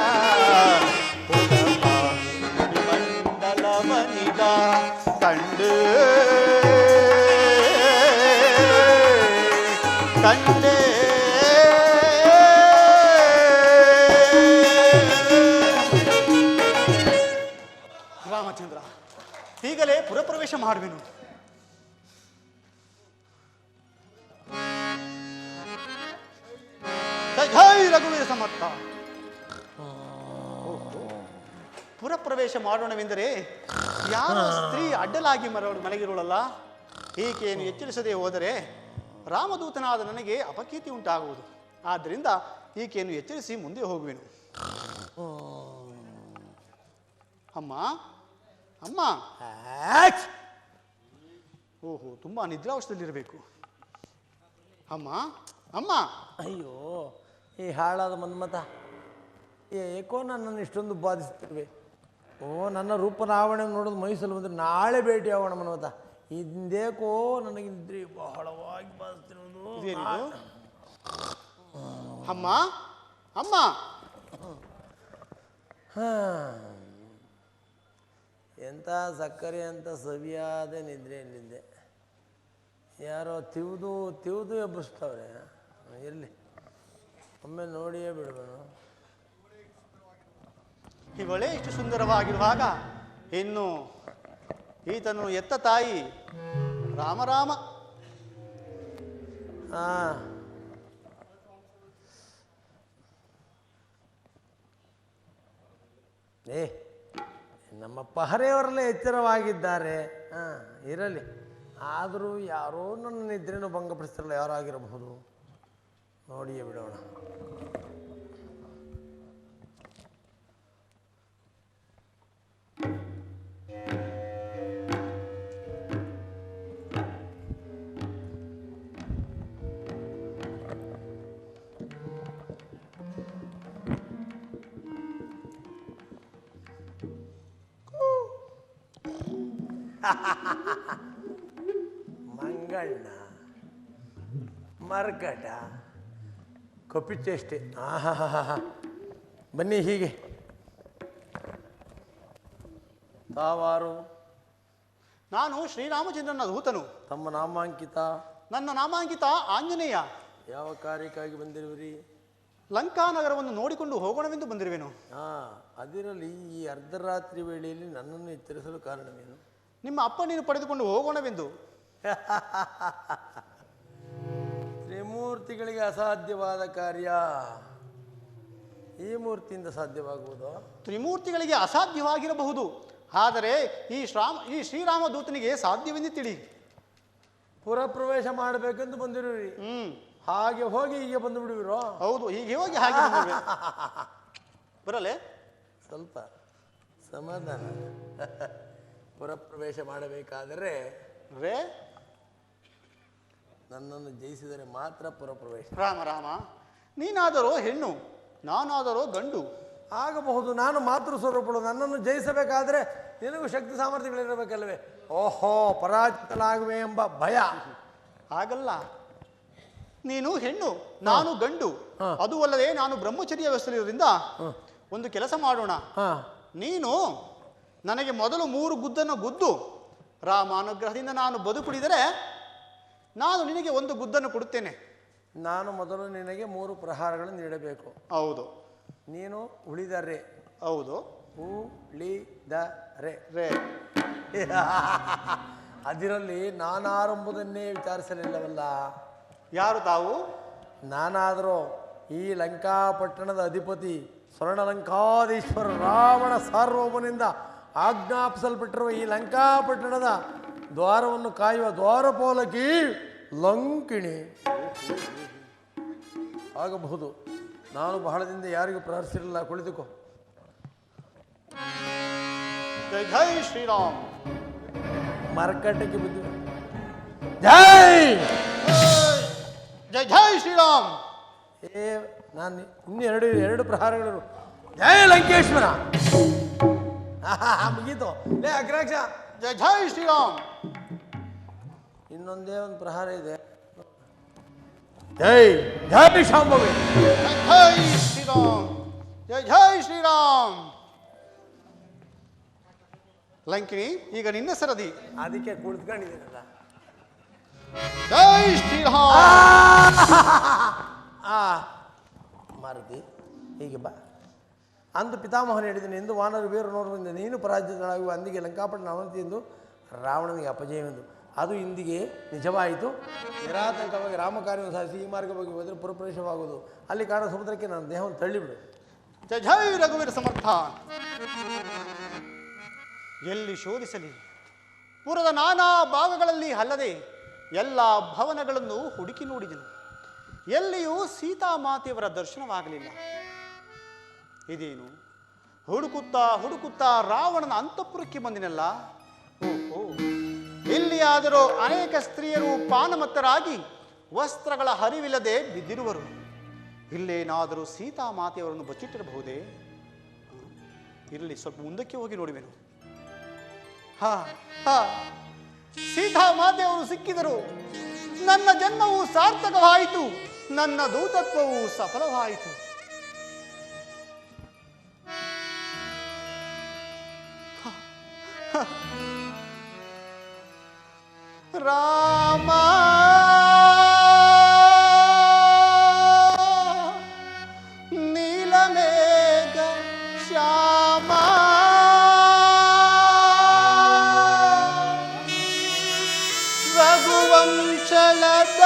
ಮಂಡಲವನಿದ ಕಂಡು ಕಂಡೆ ರಾಮಚಂದ್ರ ಈಗಲೇ ಪುರಪ್ರವೇಶ ಮಾಡುವೆನು. ಜೈ ರಘುವೀರ ಸಮರ್ಥ. ಪುರಪ್ರವೇಶ ಮಾಡೋಣವೆಂದರೆ ಯಾವ ಸ್ತ್ರೀ ಅಡ್ಡಲಾಗಿ ಮಲಗಿರುಳಲ್ಲ, ಈಕೆಯನ್ನು ಎಚ್ಚರಿಸದೆ ಹೋದರೆ ರಾಮದೂತನಾದ ನನಗೆ ಅಪಕೀರ್ತಿ ಉಂಟಾಗುವುದು. ಆದ್ದರಿಂದ ಈಕೆಯನ್ನು ಎಚ್ಚರಿಸಿ ಮುಂದೆ ಹೋಗುವೆನು. ಅಮ್ಮ ಅಮ್ಮ. ಓಹೋ, ತುಂಬಾ ನಿದ್ರಾವಸ್ಥೆಯಲ್ಲಿರಬೇಕು. ಅಮ್ಮ ಅಮ್ಮ. ಅಯ್ಯೋ, ಈ ಹಾಳಾದ ಮನ್ಮಥ ಏಕೋ ನನ್ನನ್ನು ಇಷ್ಟೊಂದು ಬಾಧಿಸುತ್ತಿರುವೆ. ಓ, ನನ್ನ ರೂಪನಾವಣೆ ನೋಡೋದು ಮೈಸೂರು ಬಂದರೆ ನಾಳೆ ಭೇಟಿ ಆಗೋಣ ಮನ್ಮಥ. ಇಂದೇಕೋ ನನಗೆ ನಿದ್ರೆ ಬಹಳವಾಗಿ ಬಾಧಿಸ್ತಿರೋದು. ಅಮ್ಮ ಅಮ್ಮ. ಎಂಥ ಸಕ್ಕರೆ ಅಂತ ಸವಿಯಾದ ನಿದ್ರೆಯಲ್ಲಿದ್ದೆ. ಯಾರೋ ತಿವ್ದು ತಿವ್ದು ಎಬ್ಬಿಸ್ತವ್ರೆ. ಇರಲಿ, ಒಮ್ಮೆ ನೋಡಿಯೇ ಬಿಡುವನು. ಇವಳೇ ಇಷ್ಟು ಸುಂದರವಾಗಿರುವಾಗ ಇನ್ನು ಈತನು ಎತ್ತ ತಾಯಿ ರಾಮರಾಮ. ಏ, ನಮ್ಮ ಪಹರೆಯವರೆಲ್ಲ ಎಚ್ಚರವಾಗಿದ್ದಾರೆ. ಇರಲಿ. ಆದರೂ ಯಾರೋ ನನ್ನ ನಿದ್ರೆನೂ ಭಂಗಪಡಿಸ್ತಾರಲ್ಲ, ಯಾರಾಗಿರಬಹುದು. ನೋಡಿಯೇ ಬಿಡೋಣ. ಮಂಗಣ್ಣ, ಮರ್ಕಟ, ಕಪಿಚೇಷ್ಟೆ. ಬನ್ನಿ ಹೀಗೆ. ತಾವಾರು? ನಾನು ಶ್ರೀರಾಮಚಂದ್ರನ ದೂತನು. ತಮ್ಮ ನಾಮಾಂಕಿತ? ನನ್ನ ನಾಮಾಂಕಿತ ಆಂಜನೇಯ. ಯಾವ ಕಾರ್ಯಕ್ಕಾಗಿ ಬಂದಿರುವಿರಿ? ಲಂಕಾನಗರವನ್ನು ನೋಡಿಕೊಂಡು ಹೋಗೋಣವೆಂದು ಬಂದಿರುವೆನು. ಅದಿರಲಿ, ಈ ಅರ್ಧರಾತ್ರಿ ವೇಳೆಯಲ್ಲಿ ನನ್ನನ್ನು ಎಚ್ಚರಿಸಲು ಕಾರಣವೇನು? ನಿಮ್ಮ ಅಪ್ಪಣೆಯನ್ನು ಪಡೆದುಕೊಂಡು ಹೋಗೋಣವೆಂದು. ತ್ರಿಮೂರ್ತಿಗಳಿಗೆ ಅಸಾಧ್ಯವಾದ ಕಾರ್ಯ ಈ ಮೂರ್ತಿಯಿಂದ ಸಾಧ್ಯವಾಗುವುದು? ತ್ರಿಮೂರ್ತಿಗಳಿಗೆ ಅಸಾಧ್ಯವಾಗಿರಬಹುದು, ಆದರೆ ಈ ಶ್ರೀರಾಮ ದೂತನಿಗೆ ಸಾಧ್ಯವೆಂದು ತಿಳಿ. ಪುರಪ್ರವೇಶ ಮಾಡಬೇಕೆಂದು ಬಂದಿರುವಿರಿ. ಹಾಗೆ ಹೋಗಿ ಹೀಗೆ ಬಂದು ಬಿಡುವಿರೋ? ಹೌದು, ಹೀಗೆ ಹೋಗಿ ಹಾಗೆ ಬರಲೇ. ಸ್ವಲ್ಪ ಸಮಾಧಾನ. ಪುರಪ್ರವೇಶ ಮಾಡಬೇಕಾದರೆ ನನ್ನನ್ನು ಜಯಿಸಿದರೆ ಮಾತ್ರ ಪುರಪ್ರವೇಶ. ರಾಮ ರಾಮ, ನೀನಾದರೋ ಹೆಣ್ಣು, ನಾನಾದರೋ ಗಂಡು. ಆಗಬಹುದು. ನಾನು ಮಾತೃ ಸ್ವರೂಪಳು. ನನ್ನನ್ನು ಜಯಿಸಬೇಕಾದ್ರೆ ನಿನಗೂ ಶಕ್ತಿ ಸಾಮರ್ಥ್ಯಗಳಿರಬೇಕಲ್ವೇ? ಓಹೋ, ಪರಾಜಿತನಾಗುವೆ ಎಂಬ ಭಯ. ಹಾಗಲ್ಲ, ನೀನು ಹೆಣ್ಣು, ನಾನು ಗಂಡು. ಅದು ಅಲ್ಲದೆ ನಾನು ಬ್ರಹ್ಮಚರ್ಯ ವ್ಯವಸ್ಥೆಯಿಂದ ಒಂದು ಕೆಲಸ ಮಾಡೋಣ. ನೀನು ನನಗೆ ಮೊದಲು 3 ಗುದ್ದನ್ನು ಗುದ್ದು ರಾಮಾನುಗ್ರಹದಿಂದ ನಾನು ಬದುಕುಳಿದರೆ ನಾನು ನಿನಗೆ 1 ಗುದ್ದನ್ನು ಕೊಡುತ್ತೇನೆ. ನಾನು ಮೊದಲು ನಿನಗೆ 3 ಪ್ರಹಾರಗಳನ್ನು ನೀಡಬೇಕು. ಹೌದು. ನೀನು ಉಳಿದರೆ. ಹೌದು. ಉಳಿದರೆ ರೇ. ಅದರಲ್ಲಿ ನಾನಾರಂಭುದನ್ನೇ ವಿಚಾರಿಸಲಿಲ್ಲವಲ್ಲ. ಯಾರು ತಾವು? ನಾನಾದರೂ ಈ ಲಂಕಾಪಟ್ಟಣದ ಅಧಿಪತಿ ಸ್ವರ್ಣಲಂಕಾಧೀಶ್ವರ ರಾವಣ ಸಾರ್ವಭೌಮನಿಂದ ಆಜ್ಞಾಪಿಸಲ್ಪಟ್ಟಿರುವ ಈ ಲಂಕಾಪಟ್ಟಣದ ದ್ವಾರವನ್ನು ಕಾಯುವ ದ್ವಾರಪಾಲಕಿ ಲಂಕಿಣಿ ಆಗಬಹುದು. ನಾನು ಬಹಳದಿಂದ ಯಾರಿಗೂ ಪ್ರಹರಿಸಿರಲಿಲ್ಲ. ಕುಳಿತುಕೋ. ಜೈ ಜೈ ಶ್ರೀರಾಮ್. ಮರ್ಕಟಕ್ಕೆ ಬಿದ್ದು ಜೈ ಜೈ ಜೈ ಶ್ರೀರಾಮ್. ನಾನು ಇನ್ನೂ ಎರಡು ಪ್ರಹಾರಗಳು. ಜೈ ಲಂಕೇಶ್ವರ. ಮುಗೀತು. ಲೇ ಅಗ್ರಾಕ್ಷ. ಜೈ ಜೈ ಶ್ರೀರಾಮ್. ಇನ್ನೊಂದೇ ಒಂದು ಪ್ರಹಾರ ಇದೆ. ಜೈ ಜೈ ಶಾಂಭವಿ. ಜೈ ಜೈ ಶ್ರೀರಾಮ್. ಜೈ ಜೈ ಶ್ರೀರಾಮ್. ಲಂಕಿಣಿ, ಈಗ ನಿನ್ನ ಸರದಿ. ಅದಕ್ಕೆ ಕುಳಿತುಕೊಂಡಿದ್ದೀನಲ್ಲ. ಜೈ ಶ್ರೀರಾಮ್. ಮಾರುತಿ, ಹೀಗೆ ಬಾ. ಅಂದು ಪಿತಾಮಹನು ಹೇಳಿದನು, ಎಂದು ವಾನರ ವೀರ ನೋಡುವುದಿಂದ ನೀನು ಪರಾಜಿತನಾಗುವ, ಅಂದಿಗೆ ಲಂಕಾಪಟ್ಟಣ ಅವನತಿ ಎಂದು ರಾವಣನಿಗೆ ಅಪಜಯವೆಂದು. ಅದು ಇಂದಿಗೆ ನಿಜವಾಯಿತು. ನಿರಾತಂಕವಾಗಿ ರಾಮಕಾರ್ಯವನ್ನು ಸಾಧಿಸಿ ಈ ಮಾರ್ಗವಾಗಿ ಹೋದರೆ ಪುರಪ್ರವೇಶವಾಗುವುದು. ಅಲ್ಲಿ ಕಾಣುವ ಸಮುದ್ರಕ್ಕೆ ನನ್ನ ದೇಹವನ್ನು ತಳ್ಳಿಬಿಡು. ಜೈ ಜೈ ರಘುವೀರ ಸಮರ್ಥ. ಎಲ್ಲಿ ಶೋಧಿಸಲಿ? ಪುರದ ನಾನಾ ಭಾಗಗಳಲ್ಲಿ ಅಲ್ಲದೆ ಎಲ್ಲ ಭವನಗಳನ್ನು ಹುಡುಕಿ ನೋಡಿದನು. ಎಲ್ಲಿಯೂ ಸೀತಾಮಾತೆಯವರ ದರ್ಶನವಾಗಲಿಲ್ಲ. ಇದೇನು? ಹುಡುಕುತ್ತಾ ಹುಡುಕುತ್ತಾ ರಾವಣನ ಅಂತಃಪುರಕ್ಕೆ ಬಂದಿನಲ್ಲ. ಓಹೋ, ಇಲ್ಲಿಯಾದರೂ ಅನೇಕ ಸ್ತ್ರೀಯರು ಪಾನಮತ್ತರಾಗಿ ವಸ್ತ್ರಗಳ ಹರಿವಿಲ್ಲದೆ ಬಿದ್ದಿರುವರು. ಇಲ್ಲೇನಾದರೂ ಸೀತಾಮಾತೆಯವರನ್ನು ಬಚ್ಚಿಟ್ಟಿರಬಹುದೇ? ಇರಲಿ, ಸ್ವಲ್ಪ ಮುಂದಕ್ಕೆ ಹೋಗಿ ನೋಡುವೆನು. ಸೀತಾಮಾತೆಯವರು ಸಿಕ್ಕಿದರು. ನನ್ನ ಜನ್ಮವು ಸಾರ್ಥಕವಾಯಿತು, ನನ್ನ ದೂತತ್ವವು ಸಫಲವಾಯಿತು. ರಾಮ ನೀಲಮೇಘ ಶ್ಯಾಮ ರಘುವಂಶಲದ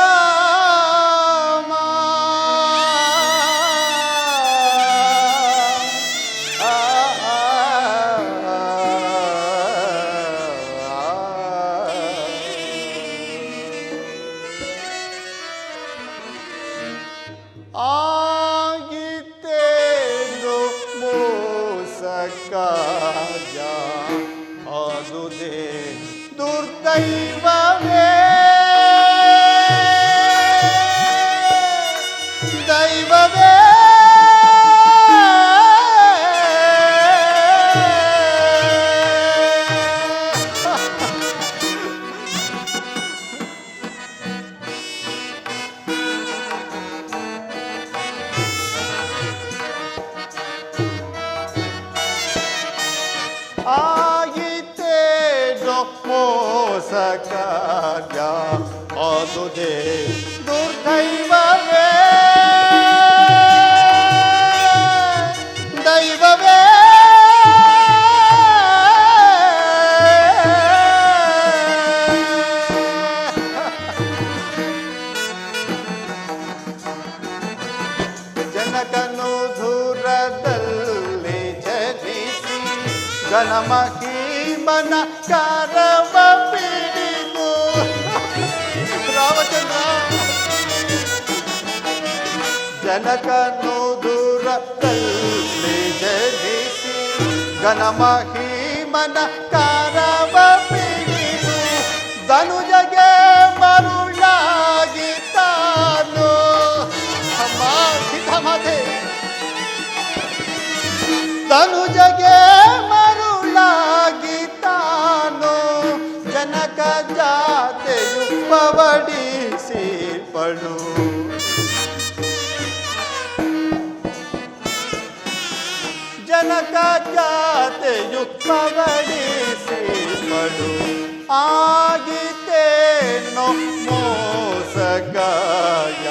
ಆಗಿತ್ತೇನು ಮೋಸಕಾರ್ಯ, ಅದುದೇ ದುರ್ದೈವವೇ. ದೈವವೇ ಆಗಿತ್ತೇನೋ ಮೋಸಕಾರ್ಯ, ಅದುದೇ ದುರ್ದೈವವೇ. ದೈವವೇ ಜನಕನು ಧೂರದಲ್ಲಿ ಜನಿಸಿ ಗಣಮಹಿಮನ ಕರವ ಪಿಡಿದು ರಾಮಚಂದ್ರ. ಜನಕನು ದೂರದಲ್ಲಿ ಜನಿಸಿ ಗಣಮಹಿಮನ ಕರವ ಪಿಡಿದು ಧನುಜಗೆ ಮರುಳಾಗಿ ತಾನು. ಅಮ್ಮ ರೂಪವಡಿಸಿರ್ಪಳು. ಜನಕ ಜಾತೆಯುಕ್ತವಡಿಸಿರ್ಪಳು. ಆಗಿತೇನೋ ಮೋಸಗಾಯ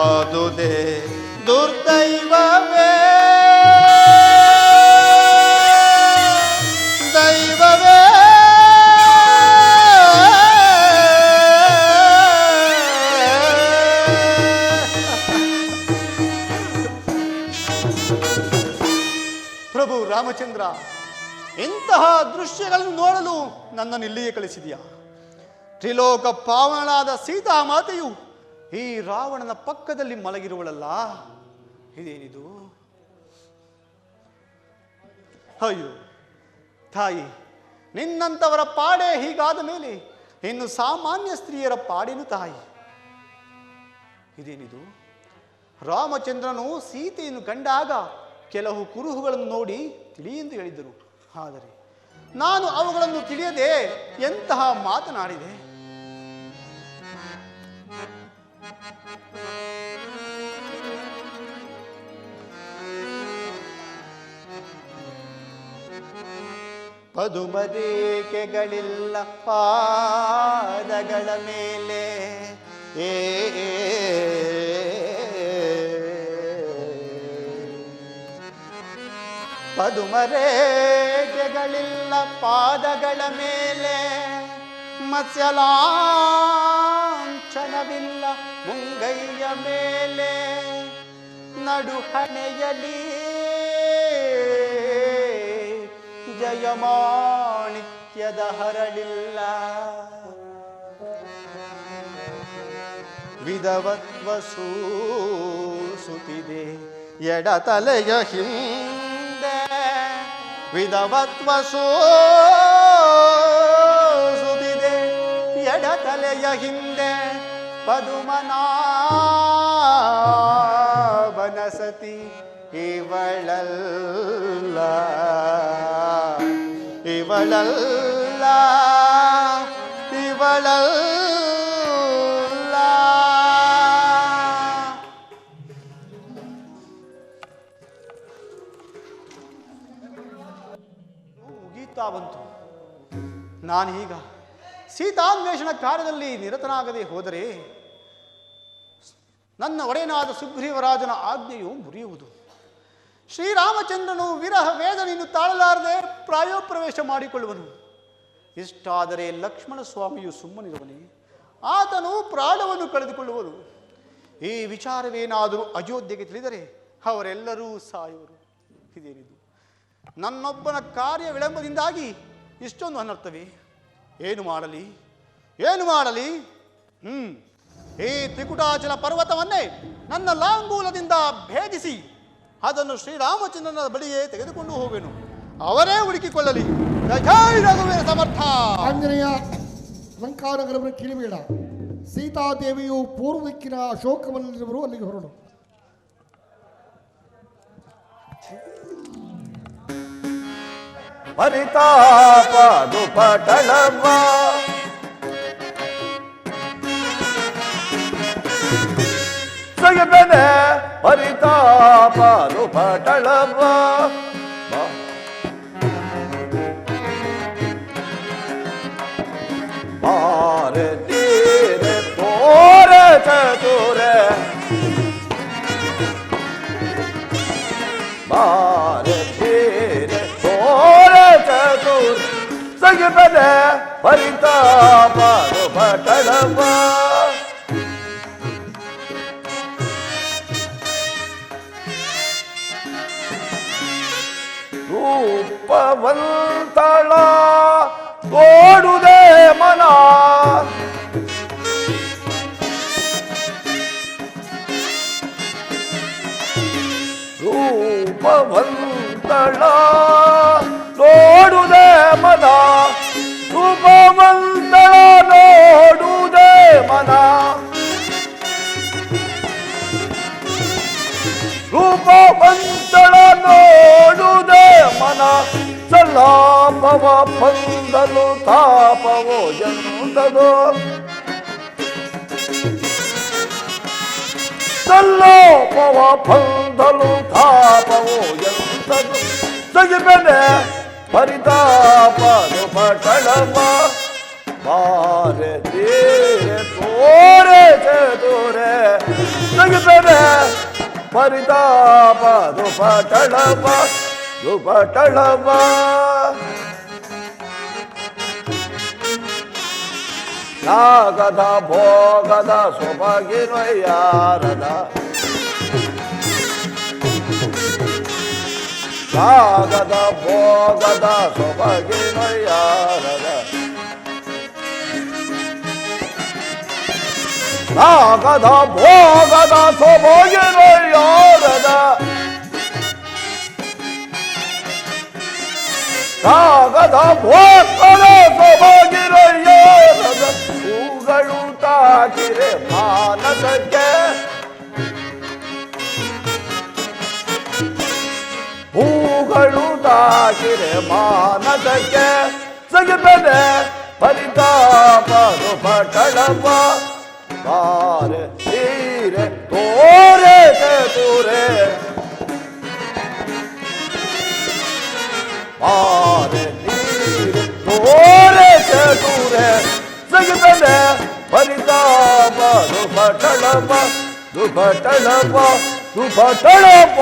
ಆದುದೇ ದುರ್ದೈವವೇ ದೈವವೇ. ಪ್ರಭು ರಾಮಚಂದ್ರ, ಇಂತಹ ದೃಶ್ಯಗಳನ್ನು ನೋಡಲು ನನ್ನನ್ನು ಇಲ್ಲಿಯೇ ಕಳಿಸಿದೆಯಾ? ತ್ರಿಲೋಕ ಪಾವನಳಾದ ಸೀತಾಮಾತೆಯು ಈ ರಾವಣನ ಪಕ್ಕದಲ್ಲಿ ಮಲಗಿರುವಳಲ್ಲ, ಇದೇನಿದು? ಅಯ್ಯೋ ತಾಯಿ, ನಿನ್ನಂಥವರ ಪಾಡೆ ಹೀಗಾದ ಮೇಲೆ ಇನ್ನು ಸಾಮಾನ್ಯ ಸ್ತ್ರೀಯರ ಪಾಡೇನು ತಾಯಿ? ಇದೇನಿದು? ರಾಮಚಂದ್ರನು ಸೀತೆಯನ್ನು ಕಂಡಾಗ ಕೆಲವು ಕುರುಹುಗಳನ್ನು ನೋಡಿ ತಿಳಿ ಎಂದು ಹೇಳಿದರು. ಆದರೆ ನಾನು ಅವುಗಳನ್ನು ತಿಳಿಯದೆ ಎಂತಹ ಮಾತನಾಡಿದೆ? ಪದುಮರೇಖೆಗಳಿಲ್ಲ ಪಾದಗಳ ಮೇಲೆ ಪದುಮರೇಖೆಗಳಿಲ್ಲ ಪಾದಗಳ ಮೇಲೆ ಮತ್ಸ್ಯಲಾಂಛನವಿಲ್ಲ ಮುಂಗೈಯ ಮೇಲೆ ನಡುಹಣೆಯಲಿ ಜಯಮಾಣಿಕ್ಯದ ಹರಳಿಲ್ಲ. ವಿಧವತ್ವ ಸೂಸುತ್ತಿದೆ ಎಡತಲೆಯ ಹಿಂದೆ, ವಿಧವತ್ವ ಸೂಸುತ್ತಿದೆ ಎಡತಲೆಯ ಹಿಂದೆ. ಪದುಮನಾಭನಸತಿ ಇವಳಲ್ಲ, ಇವಳಲ್ಲ, ಇವಳಲ್ಲ. ಮುಗೀತಾ ಬಂತು. ನಾನೀಗ ಸೀತಾನ್ವೇಷಣ ಕಾರ್ಯದಲ್ಲಿ ನಿರತನಾಗದೆ ಹೋದರೆ ನನ್ನ ಒಡೆಯನಾದ ಸುಗ್ರೀವರಾಜನ ಆಜ್ಞೆಯು ಮುರಿಯುವುದು. ಶ್ರೀರಾಮಚಂದ್ರನು ವಿರಹ ವೇದನೆಯನ್ನು ತಾಳಲಾರದೆ ಪ್ರಾಯೋಪ್ರವೇಶ ಮಾಡಿಕೊಳ್ಳುವನು. ಇಷ್ಟಾದರೆ ಲಕ್ಷ್ಮಣ ಸ್ವಾಮಿಯು ಸುಮ್ಮನಿರುವನೇ? ಆತನು ಪ್ರಾಣವನ್ನು ಕಳೆದುಕೊಳ್ಳುವನು. ಈ ವಿಚಾರವೇನಾದರೂ ಅಯೋಧ್ಯೆಗೆ ತಿಳಿದರೆ ಅವರೆಲ್ಲರೂ ಸಾಯುವರು. ಇದೇನಿದು? ನನ್ನೊಬ್ಬನ ಕಾರ್ಯ ವಿಳಂಬದಿಂದಾಗಿ ಇಷ್ಟೊಂದು ಅನರ್ಥವೇ? ಏನು ಮಾಡಲಿ, ಏನು ಮಾಡಲಿ? ಈ ತ್ರಿಕುಟಾಚಲ ಪರ್ವತವನ್ನೇ ನನ್ನ ಲಾಂಗೂಲದಿಂದ ಭೇದಿಸಿ ಅದನ್ನು ಶ್ರೀರಾಮಚಂದ್ರನ ಬಳಿಯೇ ತೆಗೆದುಕೊಂಡು ಹೋಗುವೆನು. ಅವರೇ ಹುಡುಕಿಕೊಳ್ಳಲಿ. ಜೈ ರಘುವೀರ ಸಮರ್ಥ. ಆಂಜನೇಯ, ಲಂಕಾನಗರವನ್ನು ಕೀಳಬೇಡ. ಸೀತಾದೇವಿಯು ಪೂರ್ವ ದಿಕ್ಕಿನ ಅಶೋಕವನಲ್ಲಿರುವರು, ಅಲ್ಲಿಗೆ ಹೊರಡು. ಪರಿತಾಪ ದುಪಟಳವ ಸಗಬನೆ ಪರಿತಾಪ ದುಪಟಳವ ಮಾರೆ ತೀರೆ ತೋರೆ ಚತುರೆ ಮಾರೆ ತೀರೆ ತೋರೆ ಚತುರೆ ಸಗಬನೆ ಪರಿತಾಪ ದುಪಟಳವ ರೂಪವಂತಳ ಓಡುದೇ ಮನ ರೂಪವಂತಳ ನೋಡುದೇ ಮನ ರೂಪವಂತಳ ನೋಡುದೇ ಮನ ರೂಪವಂತಳ ನೋಡುದೇ ಮನ ಸಲಾಪವ ಬಂದಲು ತಾಪವೋ ಎಂದದು ಸಲ್ಲೋಪವ ಬಂಧಲು ತಾಪವು ಎಂಥದು ಸಗಿಬೆನೆ ಪರಿತಾಪನು ಪಟಳಮ ಬಾರೆ ತೀರೆ ತೋರೆ ಚತುರೆ ಸಗಿಬೆನೆ ಪರಿತಾಪನು ಪಟಳಮ ದುಪಟಳಮ ನಾಗದ ಭೋಗದ ಸೊಬಗಿನೊಯ್ಯಾರದ ನಾಗದ ಭೋಗದ ಸೊಬಗಿನೊಯ್ಯಾರದ ನಾಗದ ಭೋಗದ ಸೊಬಗಿನೊಯ್ಯಾರದ ನಾಗದ ಭೋಗದ ಸೊಬಗಿನೊಯ್ಯಾರದ ಹೂಗಳು ತಾಕಿರೆ ಮಾನಸಕ್ಕೆ ಹೂಗಳು ತಾಕಿರೆ ಮಾನಸಕ್ಕೆ ಸಗಿಬೆನೆ ಪರಿತಾಪನು ಪಟಳಪ ಬಾರೆ ತೀರೆ ತೋರೆ ಚತುರೆ ಬಾರೆ ತೀರೆ ತೋರೆ ಚತುರೆ ಸಗಿಬೆನೆ ಪರಿತಾಪನು ಪಟಳಪ ದುಪಟಳಪ ದುಪಟಳಪ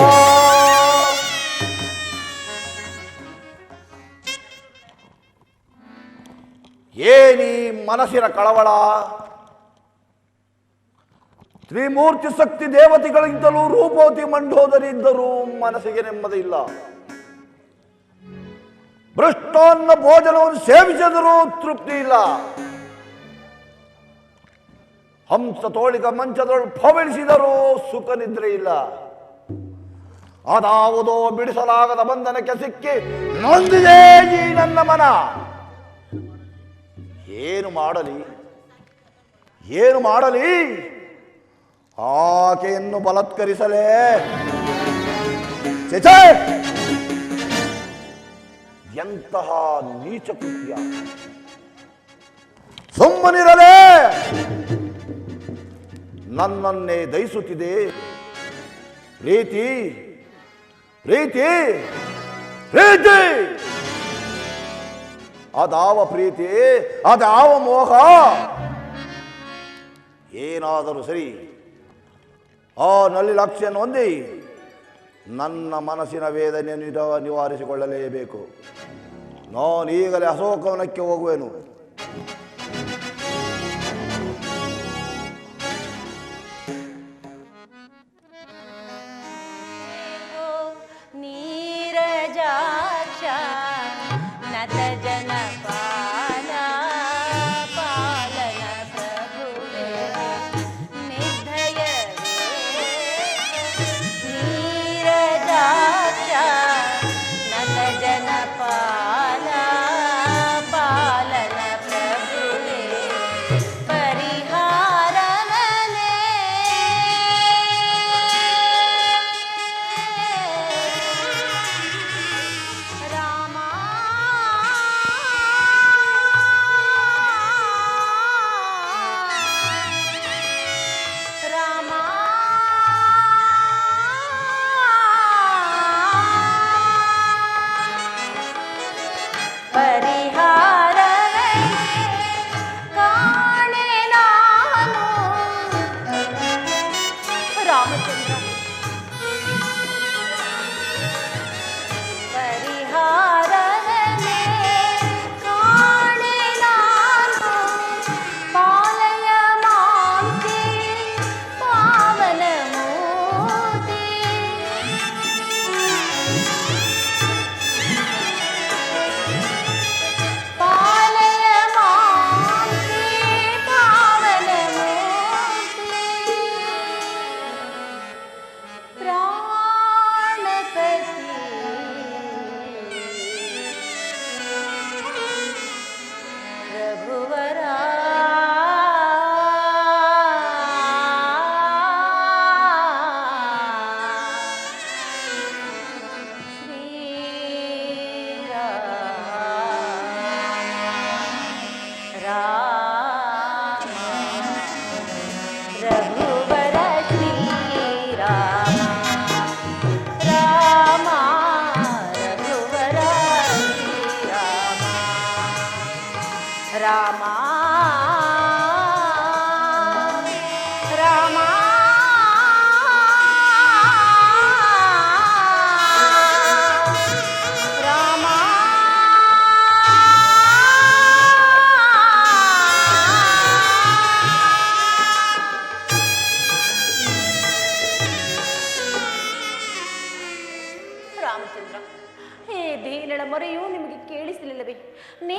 ಏನಿ ಮನಸ್ಸಿನ ಕಳವಳ ತ್ರಿಮೂರ್ತಿ ಶಕ್ತಿ ದೇವತೆಗಳಿಂದಲೂ ರೂಪವತಿ ಮಂಡೋದರಿ ಇದ್ದರೂ ಮನಸ್ಸಿಗೆ ನೆಮ್ಮದಿ ಇಲ್ಲ. ಭ್ರಷ್ಟಾನ್ನ ಭೋಜನವನ್ನು ಸೇವಿಸಿದರೂ ತೃಪ್ತಿ ಇಲ್ಲ. ಹಂಸ ತೋಳಿಗ ಮಂಚದೊಳು ಪವಳಿಸಿದರೂ ಸುಖ ನಿದ್ರೆ ಇಲ್ಲ. ಅದಾವುದೋ ಬಿಡಿಸಲಾಗದ ಬಂಧನಕ್ಕೆ ಸಿಕ್ಕಿ ನೊಂದಿದೆ ಈ ನನ್ನ ಮನ. ಏನು ಮಾಡಲಿ ಏನು ಮಾಡಲಿ? ಆಕೆಯನ್ನು ಬಲಾತ್ಕರಿಸಲೇ? ಛೆ, ಎಂತಹ ನೀಚ ಕೃತ್ಯ! ಸುಮ್ಮನಿರಲೇ? ನನ್ನನ್ನೇ ದಹಿಸುತ್ತಿದೆ ಪ್ರೀತಿ ಪ್ರೀತಿ ಪ್ರೀತಿ. ಅದಾವ ಪ್ರೀತಿ, ಅದಾವ ಮೋಹ. ಏನಾದರೂ ಸರಿ, ಆ ನಲ್ಲಿ ಲಕ್ಷ್ಯನ್ನು ಹೊಂದಿ ನನ್ನ ಮನಸ್ಸಿನ ವೇದನೆಯನ್ನು ನಿವಾರಿಸಿಕೊಳ್ಳಲೇಬೇಕು. ನಾನು ಈಗಲೇ ಅಶೋಕವನಕ್ಕೆ ಹೋಗುವೆನು.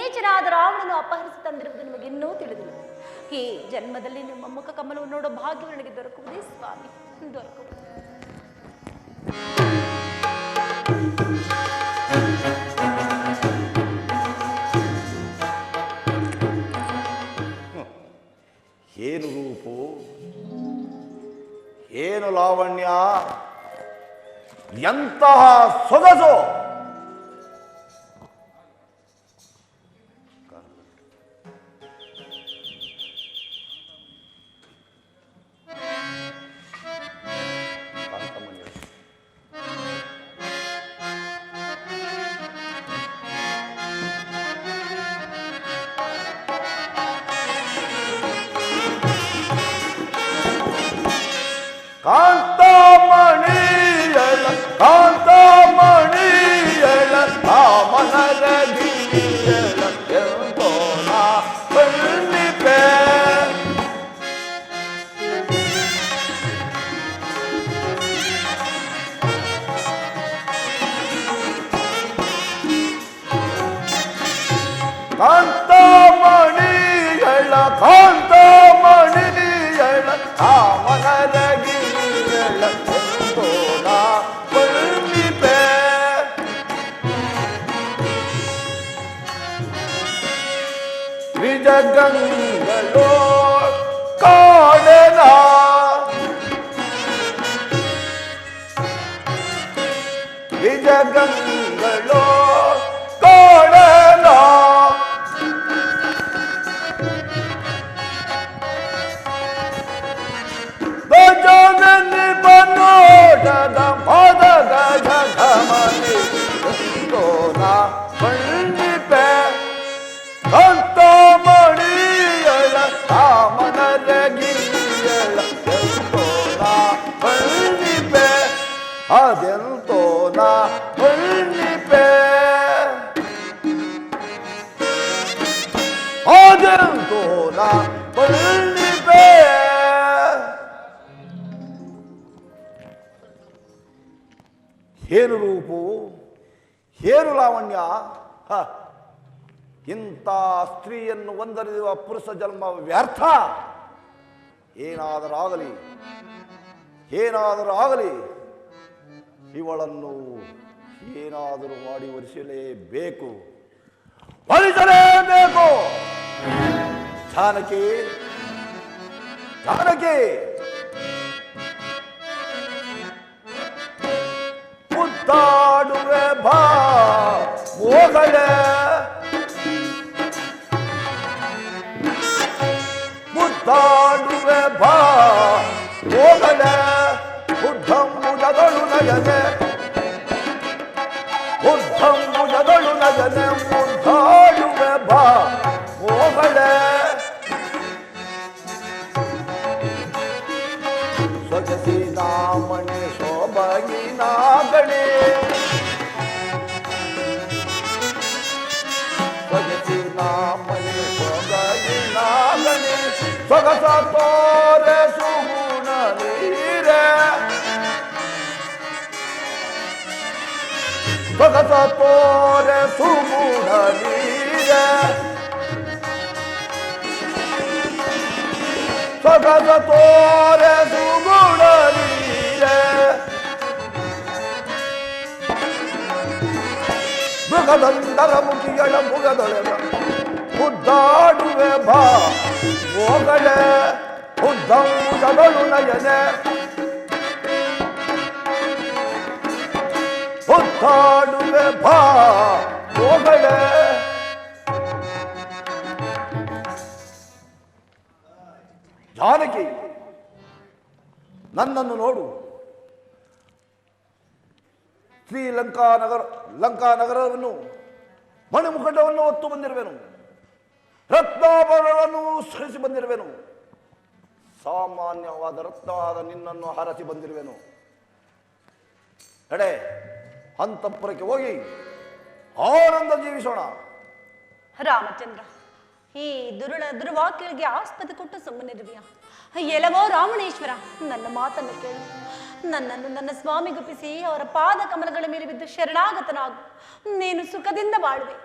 ನೀಚನಾದ ರಾವಣನು ಅಪಹರಿಸಿ ತಂದಿರುವುದು ನಿಮಗೆ ಇನ್ನೂ ತಿಳಿದಿಲ್ಲ. ಈ ಜನ್ಮದಲ್ಲಿ ನಿಮ್ಮ ಮುಖ ಕಮಲವನ್ನು ನೋಡೋ ಭಾಗ್ಯ ನನಗೆ ದೊರಕುವುದೇ ಸ್ವಾಮಿ, ದೊರಕುವುದು. ಏನು ರೂಪು, ಏನು ಲಾವಣ್ಯ, ಎಂತಹ ಸೊಗಸು. ಕಾಂತಮಣಿಯಳ ಕಾಂತಮಣಿಯಳ ಕಾಮನರಗಿಯಳ ಎಂದೋನ ಬಣ್ಣಿಪೆ. ಕಾಂತಮಣಿಯಳ ಕಾಂತಮಣಿಯಳ ಕಾಮನರಗಿ ವಿಜಗಂಗಳೋ ಕಾಣೆನ ವಿಜಗಂಗಳೋ ಕಾಣೆನ ಗಜನನಿ ಬನೋಟದ ಪದ ಗಜ ಘಮನಿ ತೋನ ಬಣ್ಣಿಪೆ. ಕಾಂತಮಣಿಯಳ ಕಾಮನರಗಿಯಳ ಎಂತೋನ ಬಣ್ಣಿಪೆ, ಅದೆಂತೋನ ಬಣ್ಣಿಪೆ, ಅದೆಂತೋನ ಬಣ್ಣಿಪೆ. ಏನು ರೂಪು, ಏನು ಲಾವಣ್ಯ. ಇಂಥ ಸ್ತ್ರೀಯನ್ನು ವಂದರಿಸುವ ಪುರುಷ ಜನ್ಮ ವ್ಯರ್ಥ. ಏನಾದರಾಗಲಿ ಏನಾದರೂ ಆಗಲಿ ಇವಳನ್ನು ಏನಾದರೂ ಮಾಡಿ ಒಲಿಸಲೇಬೇಕು, ಒಲಿಸಲೇಬೇಕು. ಜಾನಕಿ ಜಾನಕಿ ಮುತ್ತಾಡುವೆ ಬಾ ಹೋಗಳೆ, ಮುತ್ತಾಡುವೆ ಬಾ ಹೋಗಳೆ. ಬುದ್ಧಂಬುಜಗಳು ನಯನೆ ಬುದ್ಧಂಬುಜಗಳು ನಯನೆ ಮುದ್ದಾಡುವೆ ಬಾ ಹೋಗಳೆ. ಸೊಗಸಿನ ಮಣಿ ಶೋಭಗಿನ ಗಣಿ ಸೊಗಸಿನ ಮಣಿ ಶೋಭಗಿನ ಗಣಿ ಸೊಗಸ ತೋರೆ ಸುಗುಣ ನೀರೆ ಸೊಗಸ ತೋರೆ ಸುಗುಣ ನೀರೆ ಸೊಗಸ ತೋರೆ ಸುಗುಣ ನೀರೆ. ಮೃಗದಂಡರ ಮುಖಿಗಳ ಮುಗದೊಳೆದ ಮುದ್ದಾಡುವೆ ಬಾ ಹೋಗಳೆ. ಉದ್ದಂಬುಜಗಳು ನಯನೆ ಮುದ್ದಾಡುವೆ ಬಾ ಹೋಗಳೆ. ಜಾನಕಿ ನನ್ನನ್ನು ನೋಡು. ಲಂಕಾನಗರವನ್ನು ಮಣಿಮುಖಂಡವನ್ನು ಹೊತ್ತು ಬಂದಿರುವೆನು, ರತ್ನಾಭರಣವನ್ನು ಸರಿಸಿ ಬಂದಿರುವೆನು, ಸಾಮಾನ್ಯವಾದ ರತ್ನವಾದ ನಿನ್ನನ್ನು ಹರಸಿ ಬಂದಿರುವೆನು. ನಡೆ ಅಂತಃಪುರಕ್ಕೆ ಹೋಗಿ ಆನಂದ ಜೀವಿಸೋಣ. ರಾಮಚಂದ್ರ, ಈ ದುರ್ವಾಕ್ಯಗಳಿಗೆ ಆಸ್ಪದ ಕೊಟ್ಟು ಸುಮ್ಮನಿರುವೆಯಾ? ಎಲ್ಲವೋ ರಾಮಣೇಶ್ವರ, ನನ್ನ ಮಾತನ್ನು ಕೇಳು. ನನ್ನನ್ನು ನನ್ನ ಸ್ವಾಮಿಗೊಪ್ಪಿಸಿ ಅವರ ಪಾದ ಕಮಲಗಳ ಮೇಲೆ ಬಿದ್ದು ಶರಣಾಗತನಾಗು. ನೀನು ಸುಖದಿಂದ ಬಾಳುವೆ.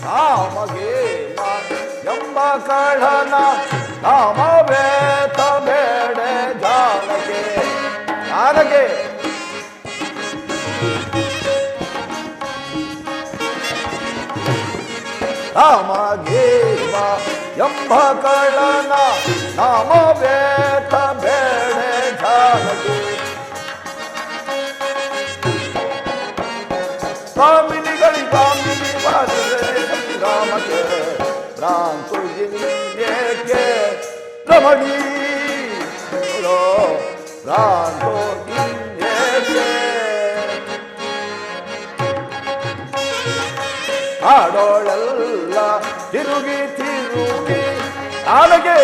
ನಾಮಗೆ ಎಂಬ ಕಳನ ನಾಮವೇತ ಬೇಡೆ ಜಾನಗೆ ಜಾನಗೆ ನಾಮಗೇವ ಎಂಬ ಕಳನ ನಾಮವೇತ ಬೇಡೆ ಜಾನಗೆ ಕಾಮಿನಿಗಳಿ ಕಾಮಿನಿ ರಾಮಕ್ಕೆ ಭ್ರಾಂತು ಇಂದೇಕೆ ರಮಣಿ ಭ್ರಾಂತು ಇಂದೇಕೆ ಆಡೋಳೆಲ್ಲ ತಿರುಗಿ ತಿರುಗಿ ಆಡಗೆ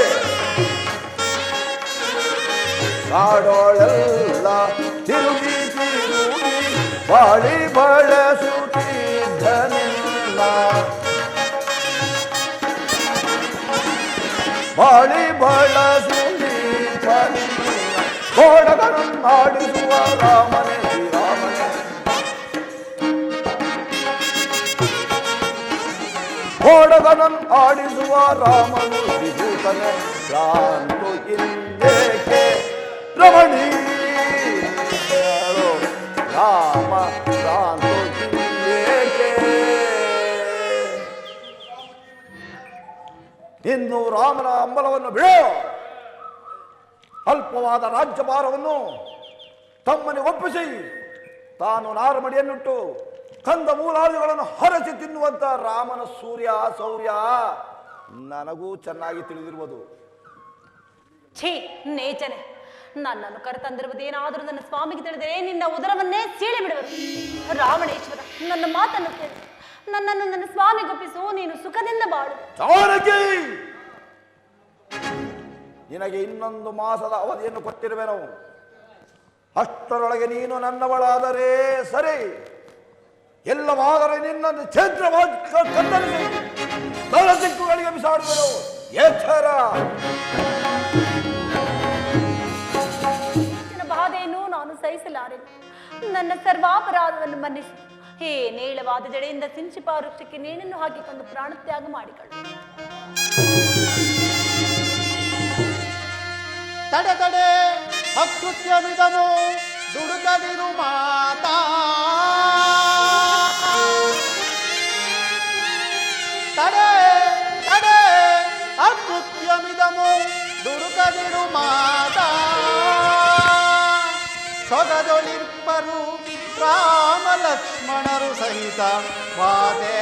ಆಡೋಳೆಲ್ಲ ತಿರುಗಿ ತಿರುಗಿ ಬಾಳಿ ಬಳಸುತ್ತಿದ್ದನಿಲ್ಲ ಬಾಳಿ ಬಳಸುತ್ತಿದ್ದನಿಲ್ಲ ಗೋಡಗನನ್ನಾಡಿಸುವ ರಾಮನೇ ಶ್ರೀರಾಮನೇ ಗೋಡಗನನ್ ಆಡಿಸುವ ರಾಮನು ವಿಭೂತನೆ ಭ್ರಾಂತು ಇಂದೇಕೆ ರಮಣಿ ರಾಮ ಭ್ರಾಂತು ಇಂದೇಕೆ ಇನ್ನು ರಾಮನ ಅಂಬಲವನ್ನು ಬಿಡು ಅಲ್ಪವಾದ ರಾಜ್ಯಭಾರವನ್ನು ತಮ್ಮನೆ ಒಪ್ಪಿಸಿ ತಾನು ನಾರಮಡಿಯನ್ನುಟ್ಟು ಕಂದ ಮೂಲಾದಿಗಳನ್ನು ಹರಸಿ ತಿನ್ನುವಂತ ರಾಮನ ಸೂರ್ಯ ಶೌರ್ಯ ನನಗೂ ಚೆನ್ನಾಗಿ ತಿಳಿದಿರುವುದು. ಛೀ ನೇಚನೆ, ನನ್ನನ್ನು ಕರೆತಂದಿರುವುದೇನಾದರೂ ನನ್ನ ಸ್ವಾಮಿಗೆ ತಿಳಿದರೆ ನಿನ್ನ ಉದರವನ್ನೇ ಸೀಳಿ ಬಿಡುವರು. ರಾವಣೇಶ್ವರ, ನನ್ನ ಮಾತನ್ನು ಕೇಳಿ ನನ್ನನ್ನು ನನ್ನ ಸ್ವಾಮಿಗೊಪ್ಪಿಸು, ನೀನು ಸುಖದಿಂದ ಬಾಳು. ನಿನಗೆ ಇನ್ನೊಂದು ಮಾಸದ ಅವಧಿಯನ್ನು ಕೊಟ್ಟಿರುವೆನು. ಅಷ್ಟರೊಳಗೆ ನೀನು ನನ್ನವಳಾದರೆ ಸರಿ, ಎಲ್ಲವಾದರೆ ನಿನ್ನನ್ನು ಛೇದ್ರವಾಗಿ ಕತ್ತರಿಸಿ ದಿಕ್ಕುಗಳಿಗೆ ಬಿಸಾಡುವೆನು. ಎಚ್ಚರ. ಬಾಧೆಯನ್ನು ನಾನು ಸಹಿಸಲಾರೆ. ನನ್ನ ಸರ್ವಾಪರಾಧವನ್ನು ಮನ್ನಿಸು. ಹೇ ನೇಳವಾದ ಜಡೆಯಿಂದ ಸಿಂಚಿಪ ವೃಕ್ಷಕ್ಕೆ ನೇಣನ್ನು ಹಾಕಿಕೊಂಡು ಪ್ರಾಣತ್ಯಾಗ ಮಾಡಿಕೊಳ್ಳು. ತಡೆ ತಡೆ ಅಕೃತ್ಯವಿದಮು ದುಡುಕದಿರು ಮಾತಾ. ತಡೆ ತಡೆ ಅಕೃತ್ಯವಿದಮು ದುಡುಕದಿರು ಮಾತಾ. ಸೊಗದೊಳಿಬ್ಬರು ರಾಮ ಲಕ್ಷ್ಮಣರು ಸಹಿತ ವಾದೇ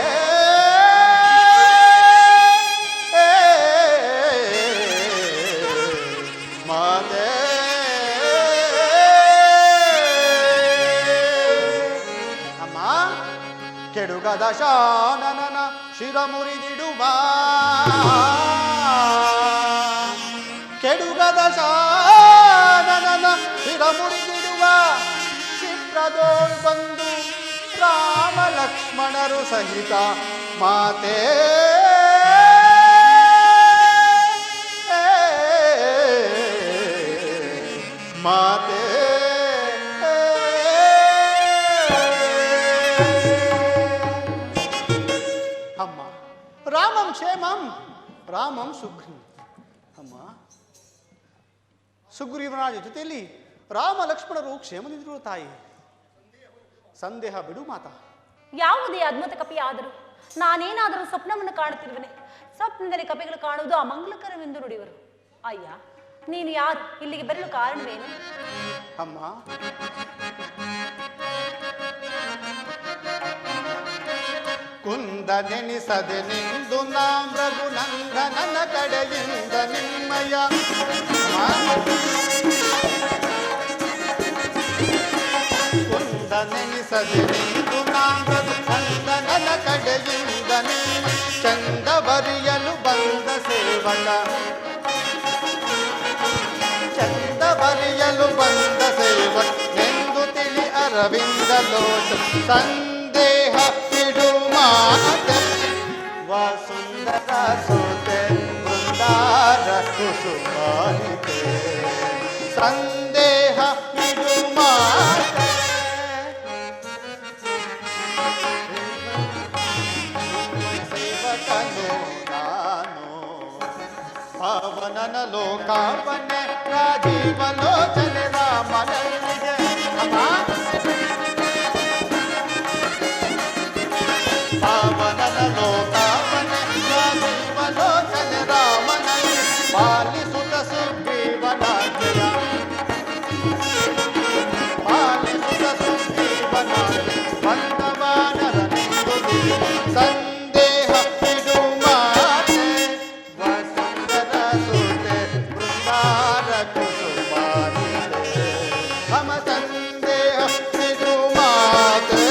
ಮಾತೆ. ಅಮ್ಮ ಕೆಡುಗದ ಶಾನನ ಶಿರ ಮುರಿದಿಡುವ, ಕೆಡುಗದ ಶಾನನ ಶಿರ ಮುರಿದಿಡುವ ಕ್ಷಿಪ್ರದೋಳ್ ಬಂದು ರಾಮ ಲಕ್ಷ್ಮಣರು ಸಹಿತ ಮಾತೆ. ಮಾತೆ ಅಮ್ಮ ರಾಮಂ ಕ್ಷೇಮಂ ರಾಮಂ ಸುಗ್ರೀವ. ಅಮ್ಮ ಸುಗ್ರೀವನ ಜೊತೆಯಲ್ಲಿ ರಾಮ ಲಕ್ಷ್ಮಣರು ಕ್ಷೇಮದಿಂದಿರುವ ತಾಯಿ, ಸಂದೇಹ ಬಿಡು ಮಾತಾ. ಯಾವುದೇ ಅದ್ಭುತ ಕಪಿ ಆದರೂ ನಾನೇನಾದರೂ ಸ್ವಪ್ನವನ್ನು ಕಾಣುತ್ತಿರುವನೆ. ಸ್ವಪ್ನದಲ್ಲಿ ಕಪಿಗಳು ಕಾಣುವುದು ಅಮಂಗಲಕರವೆಂದು ನುಡಿವರು. ಅಯ್ಯ, ನೀನು ಯಾರು? ಇಲ್ಲಿಗೆ ಬರಲು ಕಾರಣವೇನು? ಅಮ್ಮ ಕುಂದ ನೆನೆಸದೆ ನಿಂದು ನಾಂ ರಘುನಂದನನ ಕಡೆಯಿಂದ ನಿಮ್ಮಯ. ಕುಂದ ನೆನೆಸದೆ ನಿಂದು ನಾಂ ರಘುನಂದನನ ಕಡೆಯಿಂದ ನಿಮ್ಮ ಚಂದ ಬರಿಯಲು ಬಂದ ಸೇವಕ. ಚಂದ ಬರಿಯಲು ಬಂದ ಸೇವಕ ಎಂದು ತಿಳಿ ಅರವಿಂದ ಲೋಟ. ಸಂದೇಹ ಬಿಡು ಮಾತೆ ವಸುಂದರ ಸೋತೆ ವೃಂದ ಬೃಂದಾರ ಕುಸುಮಾನಿತೆ ಸಂದೇಹ ಇದು ಮಾತೆ ಸೇವಕನು ನಾನು ಪವನನ ಲೋಕಾವನೆ ರಾಜೀವಲೋಚನೆ ರಾಮನಿಗೆ ಪಾವನನ ಲೋಕಾವನೆ ರಾಜೀವಲೋಚನೆ ರಾಮನಲ್ಲಿ ಪಾಲಿಸುತ್ತ ಸುಗ್ರೀವನಾಜ್ಞೆಯ ಪಾಲಿಸುತ್ತ ಸುಗ್ರೀವನಾಜ್ಞೆ ಬಂದವಾನರನೆಂದು ಸಂದೇಹ ಇದು ಮಾತೆ ವಸುಂಧರ ಸುತೆ ಬೃಂದಾರ ಕುಸುಮಾನಿತೆ ಮಮ ಸಂದೇಹ ಇದು ಮಾತೆ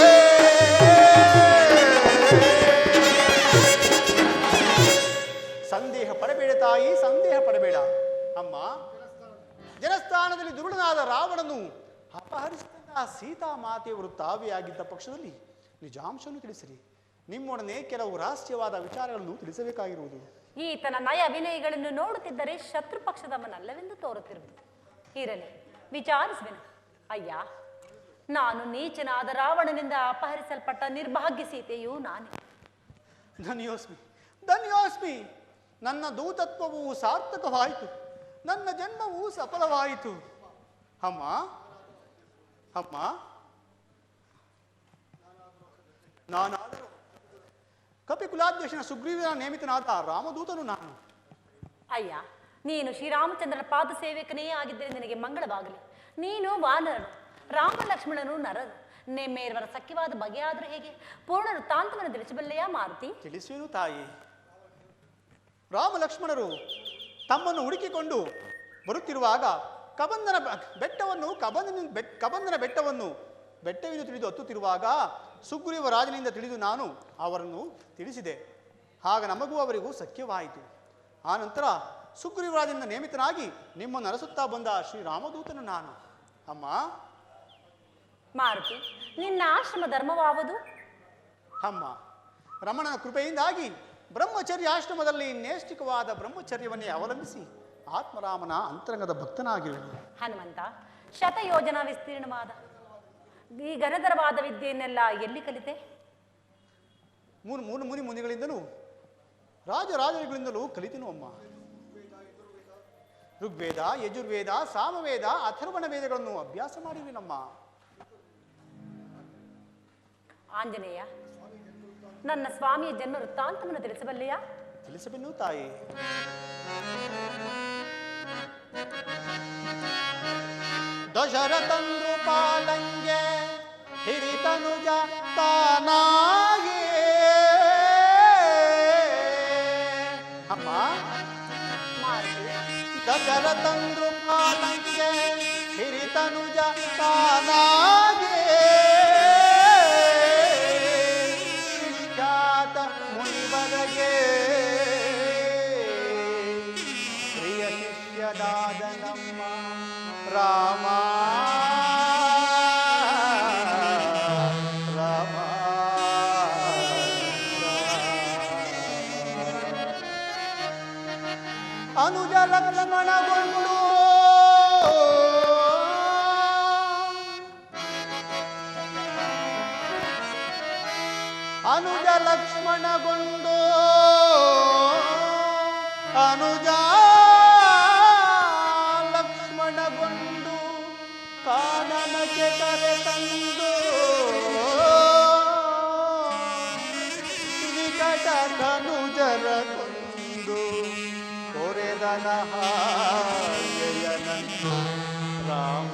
ಸಂದೇಹ ಪಡಬೇಡ ತಾಯಿ, ಸಂದೇಹ ಪಡಬೇಡ ಅಮ್ಮ. ಜನಸ್ಥಾನದಲ್ಲಿ ದುರುಳನಾದ ರಾವಣನು ಅಪಹರಿಸಿದ ಸೀತಾ ಮಾತೆಯವರು ತಾವೇ ಆಗಿದ್ದ ಪಕ್ಷದಲ್ಲಿ ನಿಜಾಂಶವನ್ನು ತಿಳಿಸಿರಿ. ನಿಮ್ಮೊಡನೆ ಕೆಲವು ರಹಸ್ಯವಾದ ವಿಚಾರಗಳನ್ನು ತಿಳಿಸಬೇಕಾಗಿರುವುದು. ಈತನ ನಯ ವಿನಯಗಳನ್ನು ನೋಡುತ್ತಿದ್ದರೆ ಶತ್ರು ಪಕ್ಷದವನಲ್ಲವೆಂದು ತೋರುತ್ತಿರುವುದು. ಇರಲಿ, ವಿಚಾರಿಸುವೆನು. ಅಯ್ಯ, ನಾನು ನೀಚನಾದ ರಾವಣನಿಂದ ಅಪಹರಿಸಲ್ಪಟ್ಟ ನಿರ್ಭಾಗ್ಯ ಸೀತೆಯು ನಾನೇ. ಧನ್ಯೋಸ್ಮಿ, ಧನ್ಯೋಸ್ಮಿ. ನನ್ನ ದೂತತ್ವವು ಸಾರ್ಥಕವಾಯಿತು, ನನ್ನ ಜನ್ಮವು ಸಫಲವಾಯಿತು. ಅಮ್ಮ ಅಮ್ಮ, ನಾನಾದರೂ ಕಪಿಕುಲಾಧ್ಯಕ್ಷನ ಸುಗ್ರೀವನ ನೇಮಿತನಾದ ರಾಮದೂತನು ನಾನು. ಅಯ್ಯ, ನೀನು ಶ್ರೀರಾಮಚಂದ್ರನ ಪಾದ ಸೇವಕನೇ ಆಗಿದ್ದರೆ ನಿನಗೆ ಮಂಗಳವಾಗಲಿ. ನೀನು ವಾನರನು, ರಾಮ ಲಕ್ಷ್ಮಣನು ನರರು. ನಿಮ್ಮೇರ್ವರ ಸಖ್ಯವಾದ ಬಗೆಯಾದರೂ ಹೇಗೆ? ಪೂರ್ಣ ವೃತ್ತಾಂತವನ್ನು ತಿಳಿಸಬಲ್ಲೆಯ ಮಾರುತಿ? ತಿಳಿಸುವೆನು ತಾಯಿ. ರಾಮ ಲಕ್ಷ್ಮಣರು ತಮ್ಮನ್ನು ಹುಡುಕಿಕೊಂಡು ಬರುತ್ತಿರುವಾಗ ಕಬಂಧನ ಬೆಟ್ಟವನ್ನು ಬೆಟ್ಟವೆಂದು ತಿಳಿದು ಹತ್ತುತ್ತಿರುವಾಗ ಸುಗ್ರೀವ ರಾಜನಿಂದ ತಿಳಿದು ನಾನು ಅವರನ್ನು ತಿಳಿಸಿದೆ. ಆಗ ನಮಗೂ ಅವರಿಗೂ ಸಖ್ಯವಾಯಿತು. ಆ ನಂತರ ಸುಗ್ರೀವರಾಜನಿಂದ ನೇಮಿತನಾಗಿ ನಿಮ್ಮನ್ನು ಅರಸುತ್ತಾ ಬಂದ ಶ್ರೀರಾಮದೂತನು ನಾನು. ಅಮ್ಮ ಮಾರುತಿ, ನಿನ್ನ ಆಶ್ರಮ ಧರ್ಮವಾವುದು? ಅಮ್ಮ, ರಮಣನ ಕೃಪೆಯಿಂದಾಗಿ ಬ್ರಹ್ಮಚರ್ಯ ಆಶ್ರಮದಲ್ಲಿ ನೇಷ್ಟಿಕವಾದ ಬ್ರಹ್ಮಚರ್ಯವನ್ನೇ ಅವಲಂಬಿಸಿ ಆತ್ಮರಾಮನ ಅಂತರಂಗದ ಭಕ್ತನಾಗಿರುವುದು. ಹನುಮಂತ, ಶತಯೋಜನ ವಿಸ್ತೀರ್ಣವಾದ ಈ ಘನತರವಾದ ವಿದ್ಯೆಯನ್ನೆಲ್ಲ ಎಲ್ಲಿ ಕಲಿತೆ? ಮುನಿಗಳಿಂದಲೂ ರಾಜರಾಜರುಗಳಿಂದಲೂ ಕಲಿತೆನು ಅಮ್ಮ. ಋಗ್ವೇದ, ಯಜುರ್ವೇದ, ಸಾಮವೇದ, ಅಥರ್ವಣ ವೇದಗಳನ್ನು ಅಭ್ಯಾಸ ಮಾಡಿರುವೆನಮ್ಮ. ಆಂಜನೇಯ, ನನ್ನ ಸ್ವಾಮಿಯ ಜನ್ಮ ವೃತ್ತಾಂತವನ್ನು ತಿಳಿಸಬಲ್ಲೆಯಾ? ತಿಳಿಸಬೆನ್ನು ತಾಯಿ. ದಶರಥಂದು ಪಾಲಂಗೆ ಹಿರಿತನುಜ ತಾನಾಗಿ ಅಮ್ಮ. ದಶರಥಂದು ಪಾಲಂಗೆ ಹಿರಿತನುಜ ತಾನಾಗಿ ವಿಖ್ಯಾತ ಮುನಿವರಗೆ ಪ್ರಿಯ ಶಿಷ್ಯದಾದ ನಮ್ಮ ರಾಮ ರಾಮ ಅನುಜ ಲಕ್ಷ್ಮಣಗೊಂಡು ಅನುಜ ಲಕ್ಷ್ಮಣಗೊಂಡು ಅನುಜ ಲಕ್ಷ್ಮಣಗೊಂಡು ಕಾನನಕ್ಕೆ ಕರೆ ತಂದು ವಿಕಟ ಕನುಜರಗೊಂಡು ಕೊರೆದನ ಹಾಯನಂದು ರಾಮ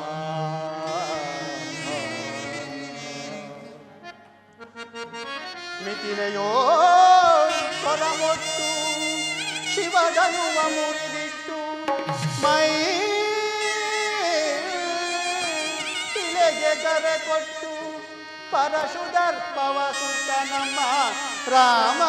ಮಿತಿನೆಯೋ ಹೊರಮೊಟ್ಟು ಶಿವಧನುವ ಮುರಿದಿಟ್ಟು ಮೈ ತಿಲೆಗೆ ಕರೆ ಕೊಟ್ಟು ಪರಶುದರ್ಪವ ಸುತ್ತ ನಮ್ಮ ರಾಮ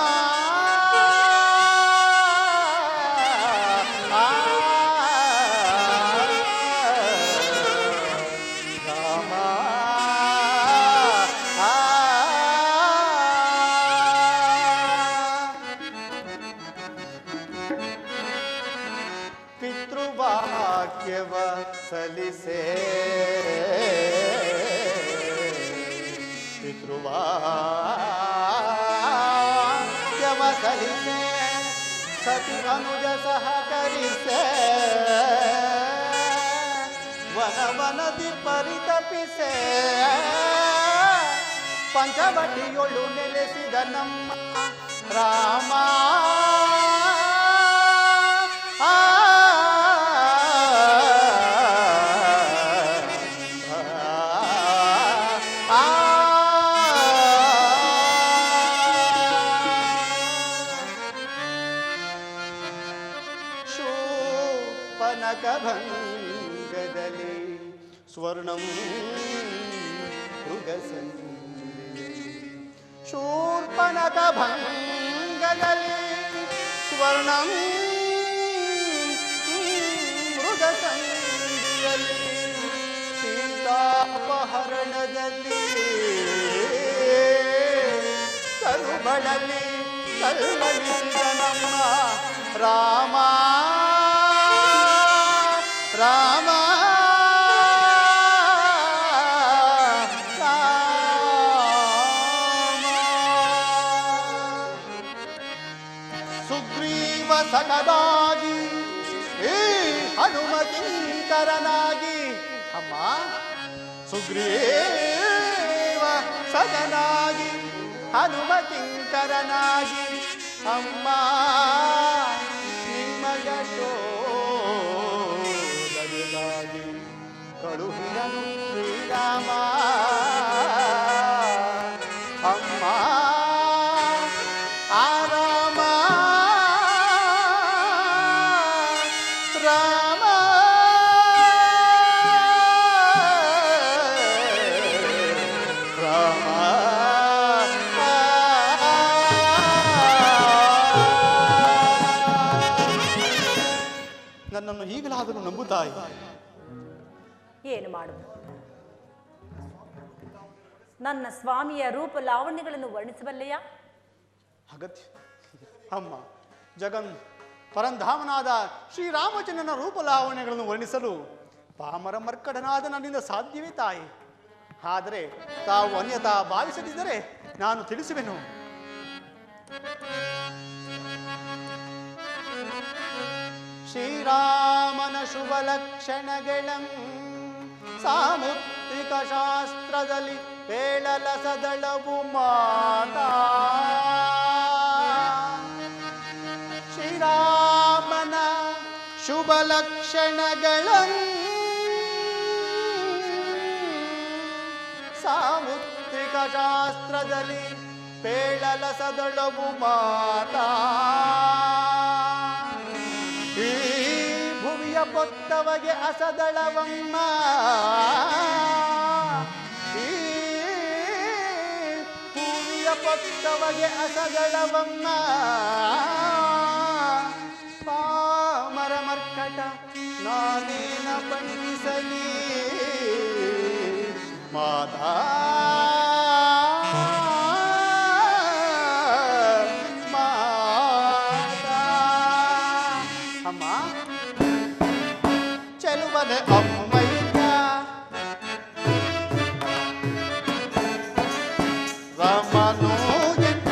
ಪಿತೃವಾಕ್ಯವಸಲಿಸೆ ಸತಿ ಅನುಜ ಸಹಕರಿಸೆ ವನವನದಿ ಪರಿತಪಿಸೆ ಪಂಚವಟಿಯೊಳು ನೆಲೆಸಿದ ನಮ್ಮ ರಾಮ ಶೂರ್ಪನಖಭಂಗದಲ್ಲಿ ಸ್ವರ್ಣಂ ಮೃಗಸಂಧಿಯಲ್ಲಿ ಶೂರ್ಪನಖಭಂಗದಲ್ಲಿ ಸ್ವರ್ಣಂ ಮೃಗಸಂಧಿಯಲ್ಲಿ ಸೀತಾಪಹರಣದಲ್ಲಿ ಕರುಬಳಲಿ ಕಲ್ಲಳಿಸಿದ ನಮ್ಮ ರಾಮ ರಾಮ ಸುಗ್ರೀವ ಸಖನಾಗಿ ಈ ಹನುಮಕಿಂಕರನಾಗಿ ಅಮ್ಮ ಸುಗ್ರೀವ ಸಖನಾಗಿ ಹನುಮಕಿಂಕರನಾಗಿ ಅಮ್ಮ ನಿಮ್ಮ ಯಶೋದರಿಗಾಗಿ ಕಳುಹಿರನು ಶ್ರೀರಾಮ ಅಮ್ಮ ಆರಾಮ ರಾಮ ರಾಮ ನನ್ನನ್ನು ಈಗಲಾದರೂ ನಂಬುತ್ತಾಯಿ. ಏನು ಮಾಡುವುದು? ನನ್ನ ಸ್ವಾಮಿಯ ರೂಪ ಲಾವಣ್ಯಗಳನ್ನು ವರ್ಣಿಸಬಲ್ಲೆಯಾ? ಅಗತ್ಯ ಅಮ್ಮ, ಜಗನ್ ಪರಂಧಾಮನಾದ ಶ್ರೀರಾಮಚಂದ್ರನ ರೂಪಲಾವಣ್ಯಗಳನ್ನು ವರ್ಣಿಸಲು ಪಾಮರ ಮರ್ಕಡನಾದ ನನ್ನಿಂದ ಸಾಧ್ಯವೇ ತಾಯಿ. ಆದರೆ ತಾವು ಅನ್ಯತಾ ಭಾವಿಸದಿದ್ದರೆ ನಾನು ತಿಳಿಸುವೆನು. ಶ್ರೀರಾಮನ ಶುಭ ಲಕ್ಷಣಗಳಂ ಸಾಮುದ್ರಿಕ ಶಾಸ್ತ್ರದಲ್ಲಿ ಪೇಳಲಸದಳವು ಮಾತಾ. ಶ್ರೀರಾಮನ ಶುಭ ಲಕ್ಷಣಗಳಂ ಸಾಮುದ್ರಿಕ ಶಾಸ್ತ್ರದಲ್ಲಿ ಪೇಳಲಸದಳವು ಮಾತಾ. ಈ ಭುವಿಯ ಪೊತ್ತವಗೆ ಅಸದಳವಮ್ಮ, ಈ ಭುವಿಯ ಪೊತ್ತವಗೆ ಅಸದಳವಮ್ಮ. ಪಾಮರ ಮರ್ಕಟ ನಾನೇನ ಬಣ್ಣಿಸಲಿ ಮಾತಾ. ಚೆಲುವನೆ ಅಮ್ಮಯ್ಯ ರಾಮನು ಎನ್ನ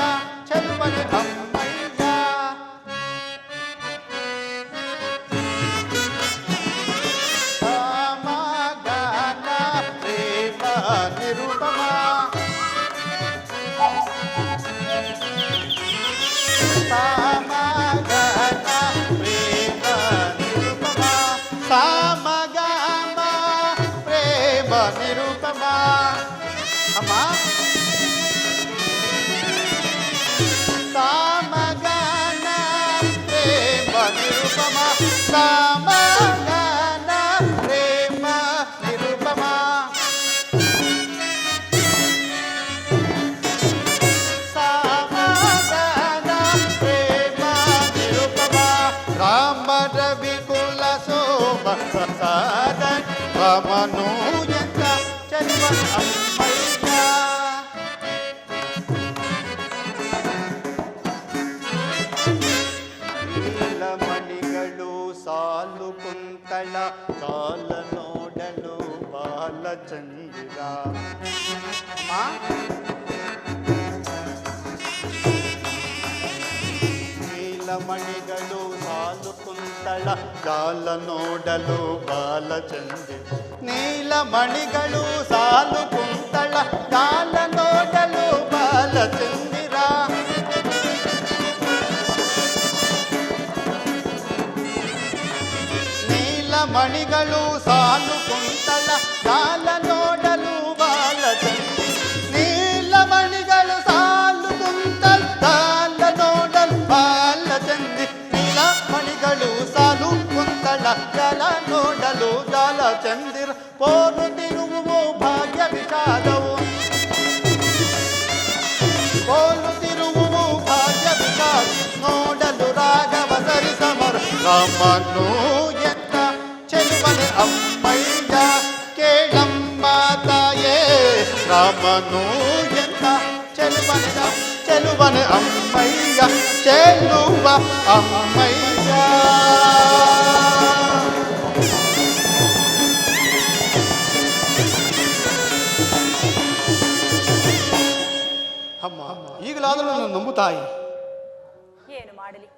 ಚೆಲುವನೆ ಅಮ್ಮಯ್ಯ. ಸಮಗಾನ ಪ್ರೇಮ ನಿರುಪಮ ಸಮಗಾನ ಪ್ರೇಮ ನಿರುಪಮ ಸಮಗಾಮ ಪ್ರೇಮ ನಿರುಪಮ. ಅಮ್ಮ ಸಮಗಾನ ಪ್ರೇಮ ನಿರುಪಮ ಸಮಗಾನ ಪ್ರೇಮ ನಿರುಪಮ. ಸಮಗಾನ ಪ್ರೇಮ ನಿರುಪಮ. ರಾಮ ರವಿ ಕುಲ ಸೋಮ ಪ್ರಸಾದ ರಾಮನು ಎಂದ ಚೆಲುವ ಅಮ್ಮಯ್ಯ. ನೀಲಮಣಿಗಳು ಸಾಲು ಕುಂತಳ ಕಾಲ ನೋಡಲು ಬಾಲಚಂದಿರ. ಅಮ್ಮ ನೀಲಮಣಿಗಳು ಸಾಲು ಕುಂತಳ ಜಾಲ ನೋಡಲು ಬಾಲಚಂದ್ರಿ. ನೀಲಮಣಿಗಳು ಸಾಲು ಕುಂತಳ ಜಾಲ ನೋಡಲು ಬಾಲಚಂದಿರ. ನೀಲಮಣಿಗಳು ಸಾಲು ಕುಂತಳ ಜಾಲ ನೋಡಲು ಬಾಲಚಂದ್ರಿ. ನೀಲಮಣಿಗಳು ಸಾಲು ಕುಂತಳ ಜಾಲ ನೋಡಲು ಬಾಲಚಂದ್ರಿ. ನೀಲಮಣಿಗಳು ಸಾಲು ಕುಂತಳ ಜಾಲ ನೋಡಲು ಜಾಲಚಂದಿರ. ಪೋಲುತ್ತಿರುವು ಭಾಗ್ಯ ವಿಷಾದವು, ಪೋಲುತ್ತಿರುವು ಭಾಗ್ಯ ವಿಷಾದ. ನೋಡಲು ರಾಘವ ಸರಿ ಸಮರ ರಾಮನು ಎಂತ ಚೆಲುವನೆ ಅಮ್ಮಯ್ಯ. ಕೇಳಮ್ಮ ತಾಯೇ ರಾಮನು ಎಂತ ಚೆಲುವನೆ ಅಮ್ಮಯ್ಯ. ಚೆಲುವ ಅಮ್ಮಯ್ಯ. ಅಮ್ಮ, ಈಗಲಾದರೂ ನನ್ನ ನಂಬು ತಾಯಿ. ಏನು ಮಾಡಲಿ,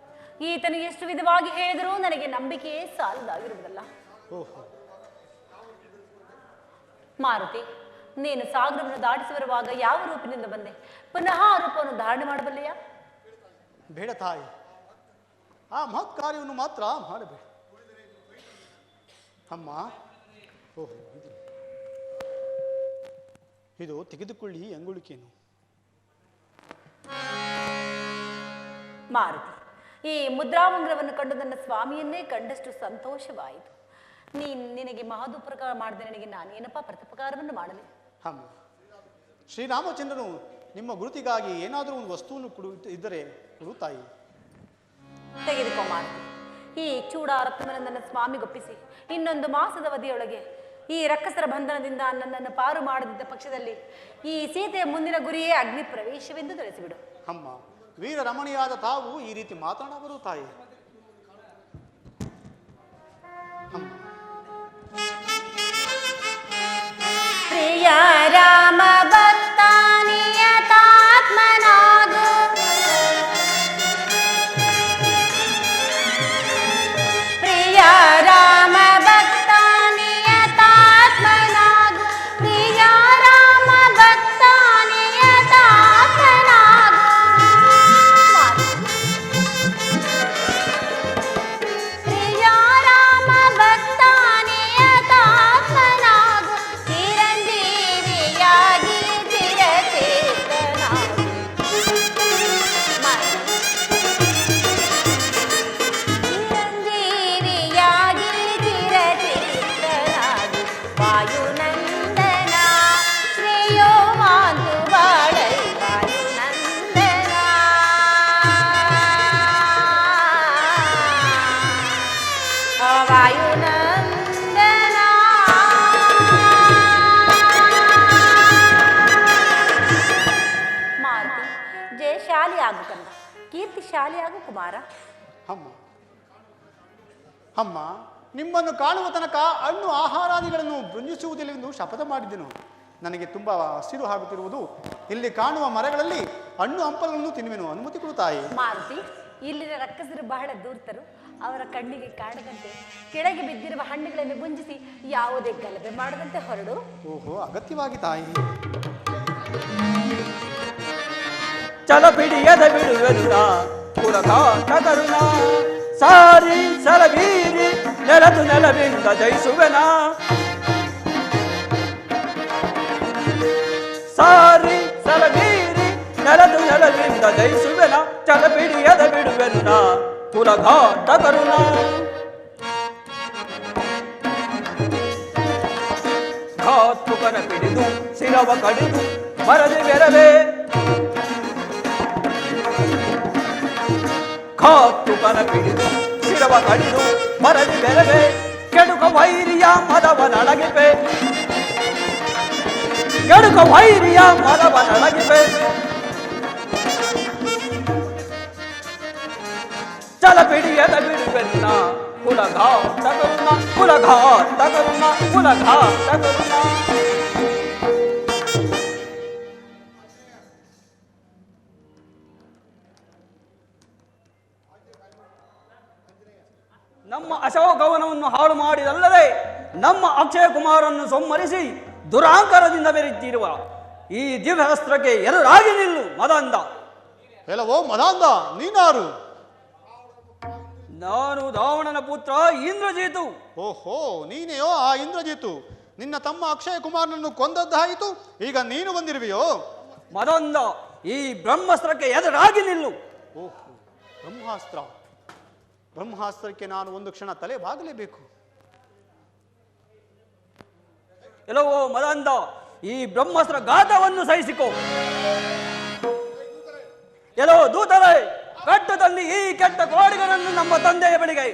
ಈತನು ಎಷ್ಟು ವಿಧವಾಗಿ ಹೇಳಿದರೂ ನನಗೆ ನಂಬಿಕೆಯೇ ಸಾಲದಾಗಿರುವುದಲ್ಲ. ಮಾರುತಿ, ನೀನು ಸಾಗರವನ್ನು ದಾಟಿಸಿ ಬರುವಾಗ ಯಾವ ರೂಪಿನಿಂದ ಬಂದೆ? ಪುನಃ ಆ ರೂಪವನ್ನು ಧಾರಣೆ ಮಾಡಬಲ್ಲೆಯಾ? ಬೇಡ ತಾಯಿ, ಆ ಮಹತ್ ಕಾರ್ಯವನ್ನು ಮಾತ್ರ ಮಾಡಬೇಡ. ಅಮ್ಮ, ಓಹೋ, ಇದು ತೆಗೆದುಕೊಳ್ಳಿ ಅಂಗುಳಿಕೆಯನ್ನು. ಮಾರುತಿ, ಈ ಮುದ್ರಾಮಂಗಲವನ್ನು ಕಂಡು ನನ್ನ ಸ್ವಾಮಿಯನ್ನೇ ಕಂಡಷ್ಟು ಸಂತೋಷವಾಯಿತು. ನಿನಗೆ ಮಹದುಪಕಾರ ಮಾಡದೆ ನನಗೆ ನಾನೇನಪ್ಪ ಪ್ರತ್ಯುಪಕಾರವನ್ನು ಮಾಡಲಿ? ಅಮ್ಮ, ಶ್ರೀರಾಮಚಂದ್ರನು ನಿಮ್ಮ ಗುರುತಿಗಾಗಿ ಏನಾದರೂ ಒಂದು ವಸ್ತುವನ್ನು ಇದ್ದರೆ ಕೊಡು ತಾಯಿ. ತೆಗೆದುಕೋ ಮಾರುತಿ. ಈ ಚೂಡಾರತ್ನವನ್ನು ನನ್ನ ಸ್ವಾಮಿಗೊಪ್ಪಿಸಿ ಇನ್ನೊಂದು ಮಾಸದ ಅವಧಿಯೊಳಗೆ ಈ ರಕ್ಕಸರ ಬಂಧನದಿಂದ ನನ್ನನ್ನು ಪಾರು ಮಾಡದಿದ್ದ ಪಕ್ಷದಲ್ಲಿ ಈ ಸೀತೆಯ ಮುಂದಿನ ಗುರಿಯೇ ಅಗ್ನಿ ಪ್ರವೇಶವೆಂದು ತಿಳಿಸಿಬಿಡು. ಅಮ್ಮ, ವೀರ ರಮಣಿಯಾದ ತಾವು ಈ ರೀತಿ ಮಾತನಾಡಬರು ತಾಯಿ. ಪ್ರಿಯ ರಾಮ ಭಕ್ತ ನಿಯತಾತ್ಮನಾಗು, ಪ್ರಿಯ ರಾಮ ಭಕ್ತ ನಿಯತಾತ್ಮನಾಗು, ಪ್ರಿಯ ರಾಮ ಭಕ್ತ ನಿಯತಾತ್ಮನಾಗು. ಪ್ರಿಯ ರಾಮ ಭಕ್ತ ನಿಯತಾತ್ಮನಾಗು, ಚಿರಂಜೀವಿಯಾಗಿ ಚಿರಚೇತನಾಗು. ಚಿರಂಜೀವಿಯಾಗಿ ಚಿರಚೇತನಾಗು. ವಾಯುನಂದನ ಶ್ರೇಯೋ ಮಾಂತು ಬಾಳೈ ವಾಯುನಂದನ. ವಾಯುನಂದನ. ಮಾರುತಿ, ಜಯಶಾಲಿ ಆಗು ಕಂದ, ಕೀರ್ತಿಶಾಲಿ ಆಗು ಕುಮಾರ. ಅಮ್ಮ, ಅಮ್ಮ, ನಿಮ್ಮನ್ನು ಕಾಣುವ ತನಕ ಹಣ್ಣು ಆಹಾರಾದಿಗಳನ್ನು ಭುಂಜಿಸುವುದಿಲ್ಲವೆಂದು ಶಪಥ ಮಾಡಿದ್ದೆನು. ನನಗೆ ತುಂಬ ಹಸಿರು ಆಗುತ್ತಿರುವುದು. ಇಲ್ಲಿ ಕಾಣುವ ಮರಗಳಲ್ಲಿ ಹಣ್ಣು ಹಂಪಲನ್ನು ತಿನ್ನುವೆನು. ಅನುಮತಿ ಕೊಡು ತಾಯಿ. ಮಾರುತಿ, ಇಲ್ಲಿನ ರಕ್ಕಸರು ಬಹಳ ದೂರ್ತರು. ಅವರ ಕಣ್ಣಿಗೆ ಕಾಣದಂತೆ ಕೆಳಗೆ ಬಿದ್ದಿರುವ ಹಣ್ಣುಗಳನ್ನು ಗುಂಜಿಸಿ ಯಾವುದೇ ಗಲಭೆ ಮಾಡದಂತೆ ಹೊರಡು. ಓಹೋ, ಅಗತ್ಯವಾಗಿ ತಾಯಿ. ಚಲಪಿಡಿಯದ ಬಿಡುವೆನುನ ಕುಲಕಾಟ ಕರುಣ ಸಾರಿ ಸಲಬೀರಿ ನೆಲದು ನೆಲವಿಂದ ಜಯಿಸುವೆನ. ಸಾರಿ ಸಲಬೀರಿ ನೆಲದು ನೆಲವಿಂದ ಜಯಿಸುವೆನ. ಚಲಪಿಡಿಯದ ಬಿಡುವೆನುನ ಕುಲಘಾಟ ಕರುಣ. ಘಾತುಕನ ಪಿಡಿದು ಶಿರವ ಕಡಿದು ಮರದಿ ಬೆರವೆ. ಘಾತುಕನ ಪಿಡಿದು ಶಿರವ ಕಡಿದು ಮರದಿ ಬೆರವೆ. ಕೆಡುಕ ವೈರಿಯ ಮದವನಳಗಿಪೆ. ಕೆಡುಕ ವೈರಿಯ ಮದವನಳಗಿಪೆ. ಚಲಪಿಡಿಯದ ಬಿಡುವೆನ್ನ ಕುಲಘಾತ ಕರುಣ ಕುಲಘಾತ ಕರುಣ ಕುಲಘಾತ ಕರುಣ. ಅಶೋಕವನವನ್ನು ಹಾಳು ಮಾಡಿದಲ್ಲದೆ ನಮ್ಮ ಅಕ್ಷಯ ಕುಮಾರನ್ನು ಸಂಹರಿಸಿ ದುರಾಂಕರದಿಂದ ಬೆರೆತಿರುವ ಈ ದಿವ್ಯಾಸ್ತ್ರಕ್ಕೆ ಎದುರಾಗಿ ನಿಲ್ಲು ಮದಾಂಧ. ಎಲ್ಲವೋ ಮದಾಂಧ, ನೀನಾರು? ನಾನು ರಾವಣನ ಪುತ್ರ ಇಂದ್ರಜಿತು. ಓಹೋ, ನೀನೆಯೋ ಆ ಇಂದ್ರಜಿತು? ನಿನ್ನ ತಮ್ಮ ಅಕ್ಷಯ ಕುಮಾರನನ್ನು ಕೊಂದದ್ದಾಯಿತು, ಈಗ ನೀನು ಬಂದಿರುವೆಯೋ? ಮದಾಂಧ, ಈ ಬ್ರಹ್ಮಾಸ್ತ್ರಕ್ಕೆ ಎದುರಾಗಿ ನಿಲ್ಲು. ಓಹೋ, ಬ್ರಹ್ಮಾಸ್ತ್ರ. ಬ್ರಹ್ಮಾಸ್ತ್ರಕ್ಕೆ ನಾನು ಒಂದು ಕ್ಷಣ ತಲೆ ಬಾಗಲೇಬೇಕು. ಎಲ್ಲವೋ ಮದಾಂಧ, ಈ ಬ್ರಹ್ಮಾಸ್ತ್ರ ಘಾತವನ್ನು ಸಹಿಸಿಕೋ. ಎಲ್ಲೋ ದೂತರೇ, ಕಟ್ಟು ತಂದು ಈ ಕೆಟ್ಟ ಕೋಡಿಗಳನ್ನು ನಮ್ಮ ತಂದೆಯ ಬಳಿಗೆ.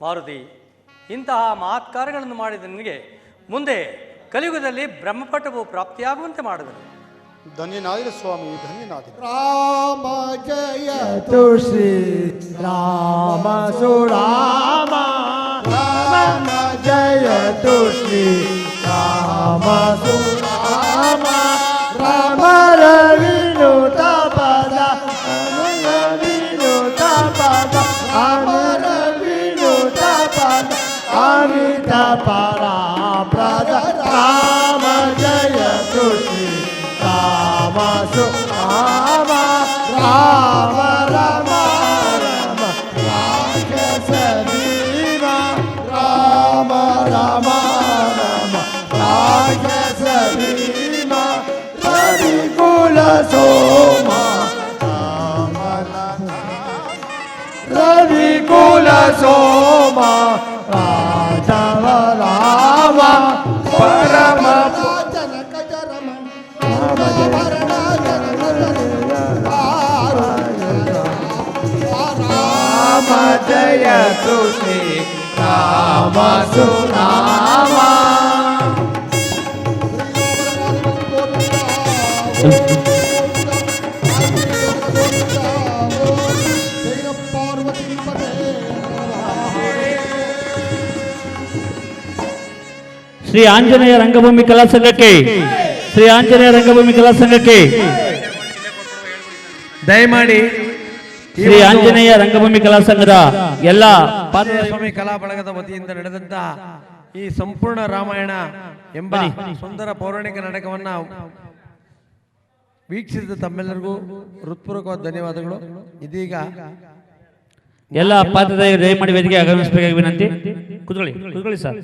ಮಾರುತಿ, ಇಂತಹ ಮಹತ್ಕಾರ್ಯಗಳನ್ನು ಮಾಡಿದ ನಿನಗೆ ಮುಂದೆ ಕಲಿಯುಗದಲ್ಲಿ ಬ್ರಹ್ಮಪಟವು ಪ್ರಾಪ್ತಿಯಾಗುವಂತೆ ಮಾಡಿದನು. ಧನ್ಯನಾದಿರ ಸ್ವಾಮಿ, ಧನ್ಯನಾದಿರ. ರಾಮ ಜಯ ತುಳಸಿ ರಾಮ ಸುರಾಮ ರಾಮ ಜಯ ತುಳಸಿ ರಾಮ ಸುರಾಮ ರಾಮ ರವಿನುತ ಪದ ರವಿನುತ ಪದ ಅಮರ ವಿನುತ ಪದ ಅಮಿತ ಪರಾಪ್ರದ ರಾಮ ಜಯ ತುಳಸಿ ರಾಮ ಸುರಾಮ ರಾಮ ರಾಮ ರಾಮ ರಾಕ್ಷಸ ಭೀಮ ರಾಮ ರಾಮ ರಾಮ ರಾಕ್ಷಸ ಭೀಮ ರವಿಕುಲ ಸೋಮ ರಾಮ ರವಿಕುಲ ಸೋಮ ರಾಜವ ರಾಮ ಪರಮ ಜನಕ ಜರಮ ರಾಮ ಜಯ ತುಳಸಿ ರಾಮ ಸುರಾಮ. ಪಾರ್ವತಿ ಶ್ರೀ ಆಂಜನೇಯ ರಂಗಭೂಮಿ ಕಲಾ ಸಂಘಕ್ಕೆ ಶ್ರೀ ಆಂಜನೇಯ ರಂಗಭೂಮಿ ಕಲಾ ಸಂಘಕ್ಕೆ ದಯಮಾಡಿ ಶ್ರೀ ಆಂಜನೇಯ ರಂಗಭೂಮಿ ಕಲಾ ಸಂಘದ ಎಲ್ಲ ಸ್ವಾಮಿ ಕಲಾ ಬಳಗದ ವತಿಯಿಂದ ನಡೆದಂತ ಈ ಸಂಪೂರ್ಣ ರಾಮಾಯಣ ಎಂಬ ಸುಂದರ ಪೌರಾಣಿಕ ನಾಟಕವನ್ನ ವೀಕ್ಷಿಸಿದ ತಮ್ಮೆಲ್ಲರಿಗೂ ಹೃತ್ಪೂರ್ವಕವಾದ ಧನ್ಯವಾದಗಳು. ಇದೀಗ ಎಲ್ಲ ಪಾತ್ರಧಾರಿಗಳು ದಯಮಾಡಿ ವೇದಿಕೆ ಆಗಮಿಸಬೇಕಾಗಿ ವಿನಂತಿ. ಕೂತ್ಕೊಳ್ಳಿ ಸರ್.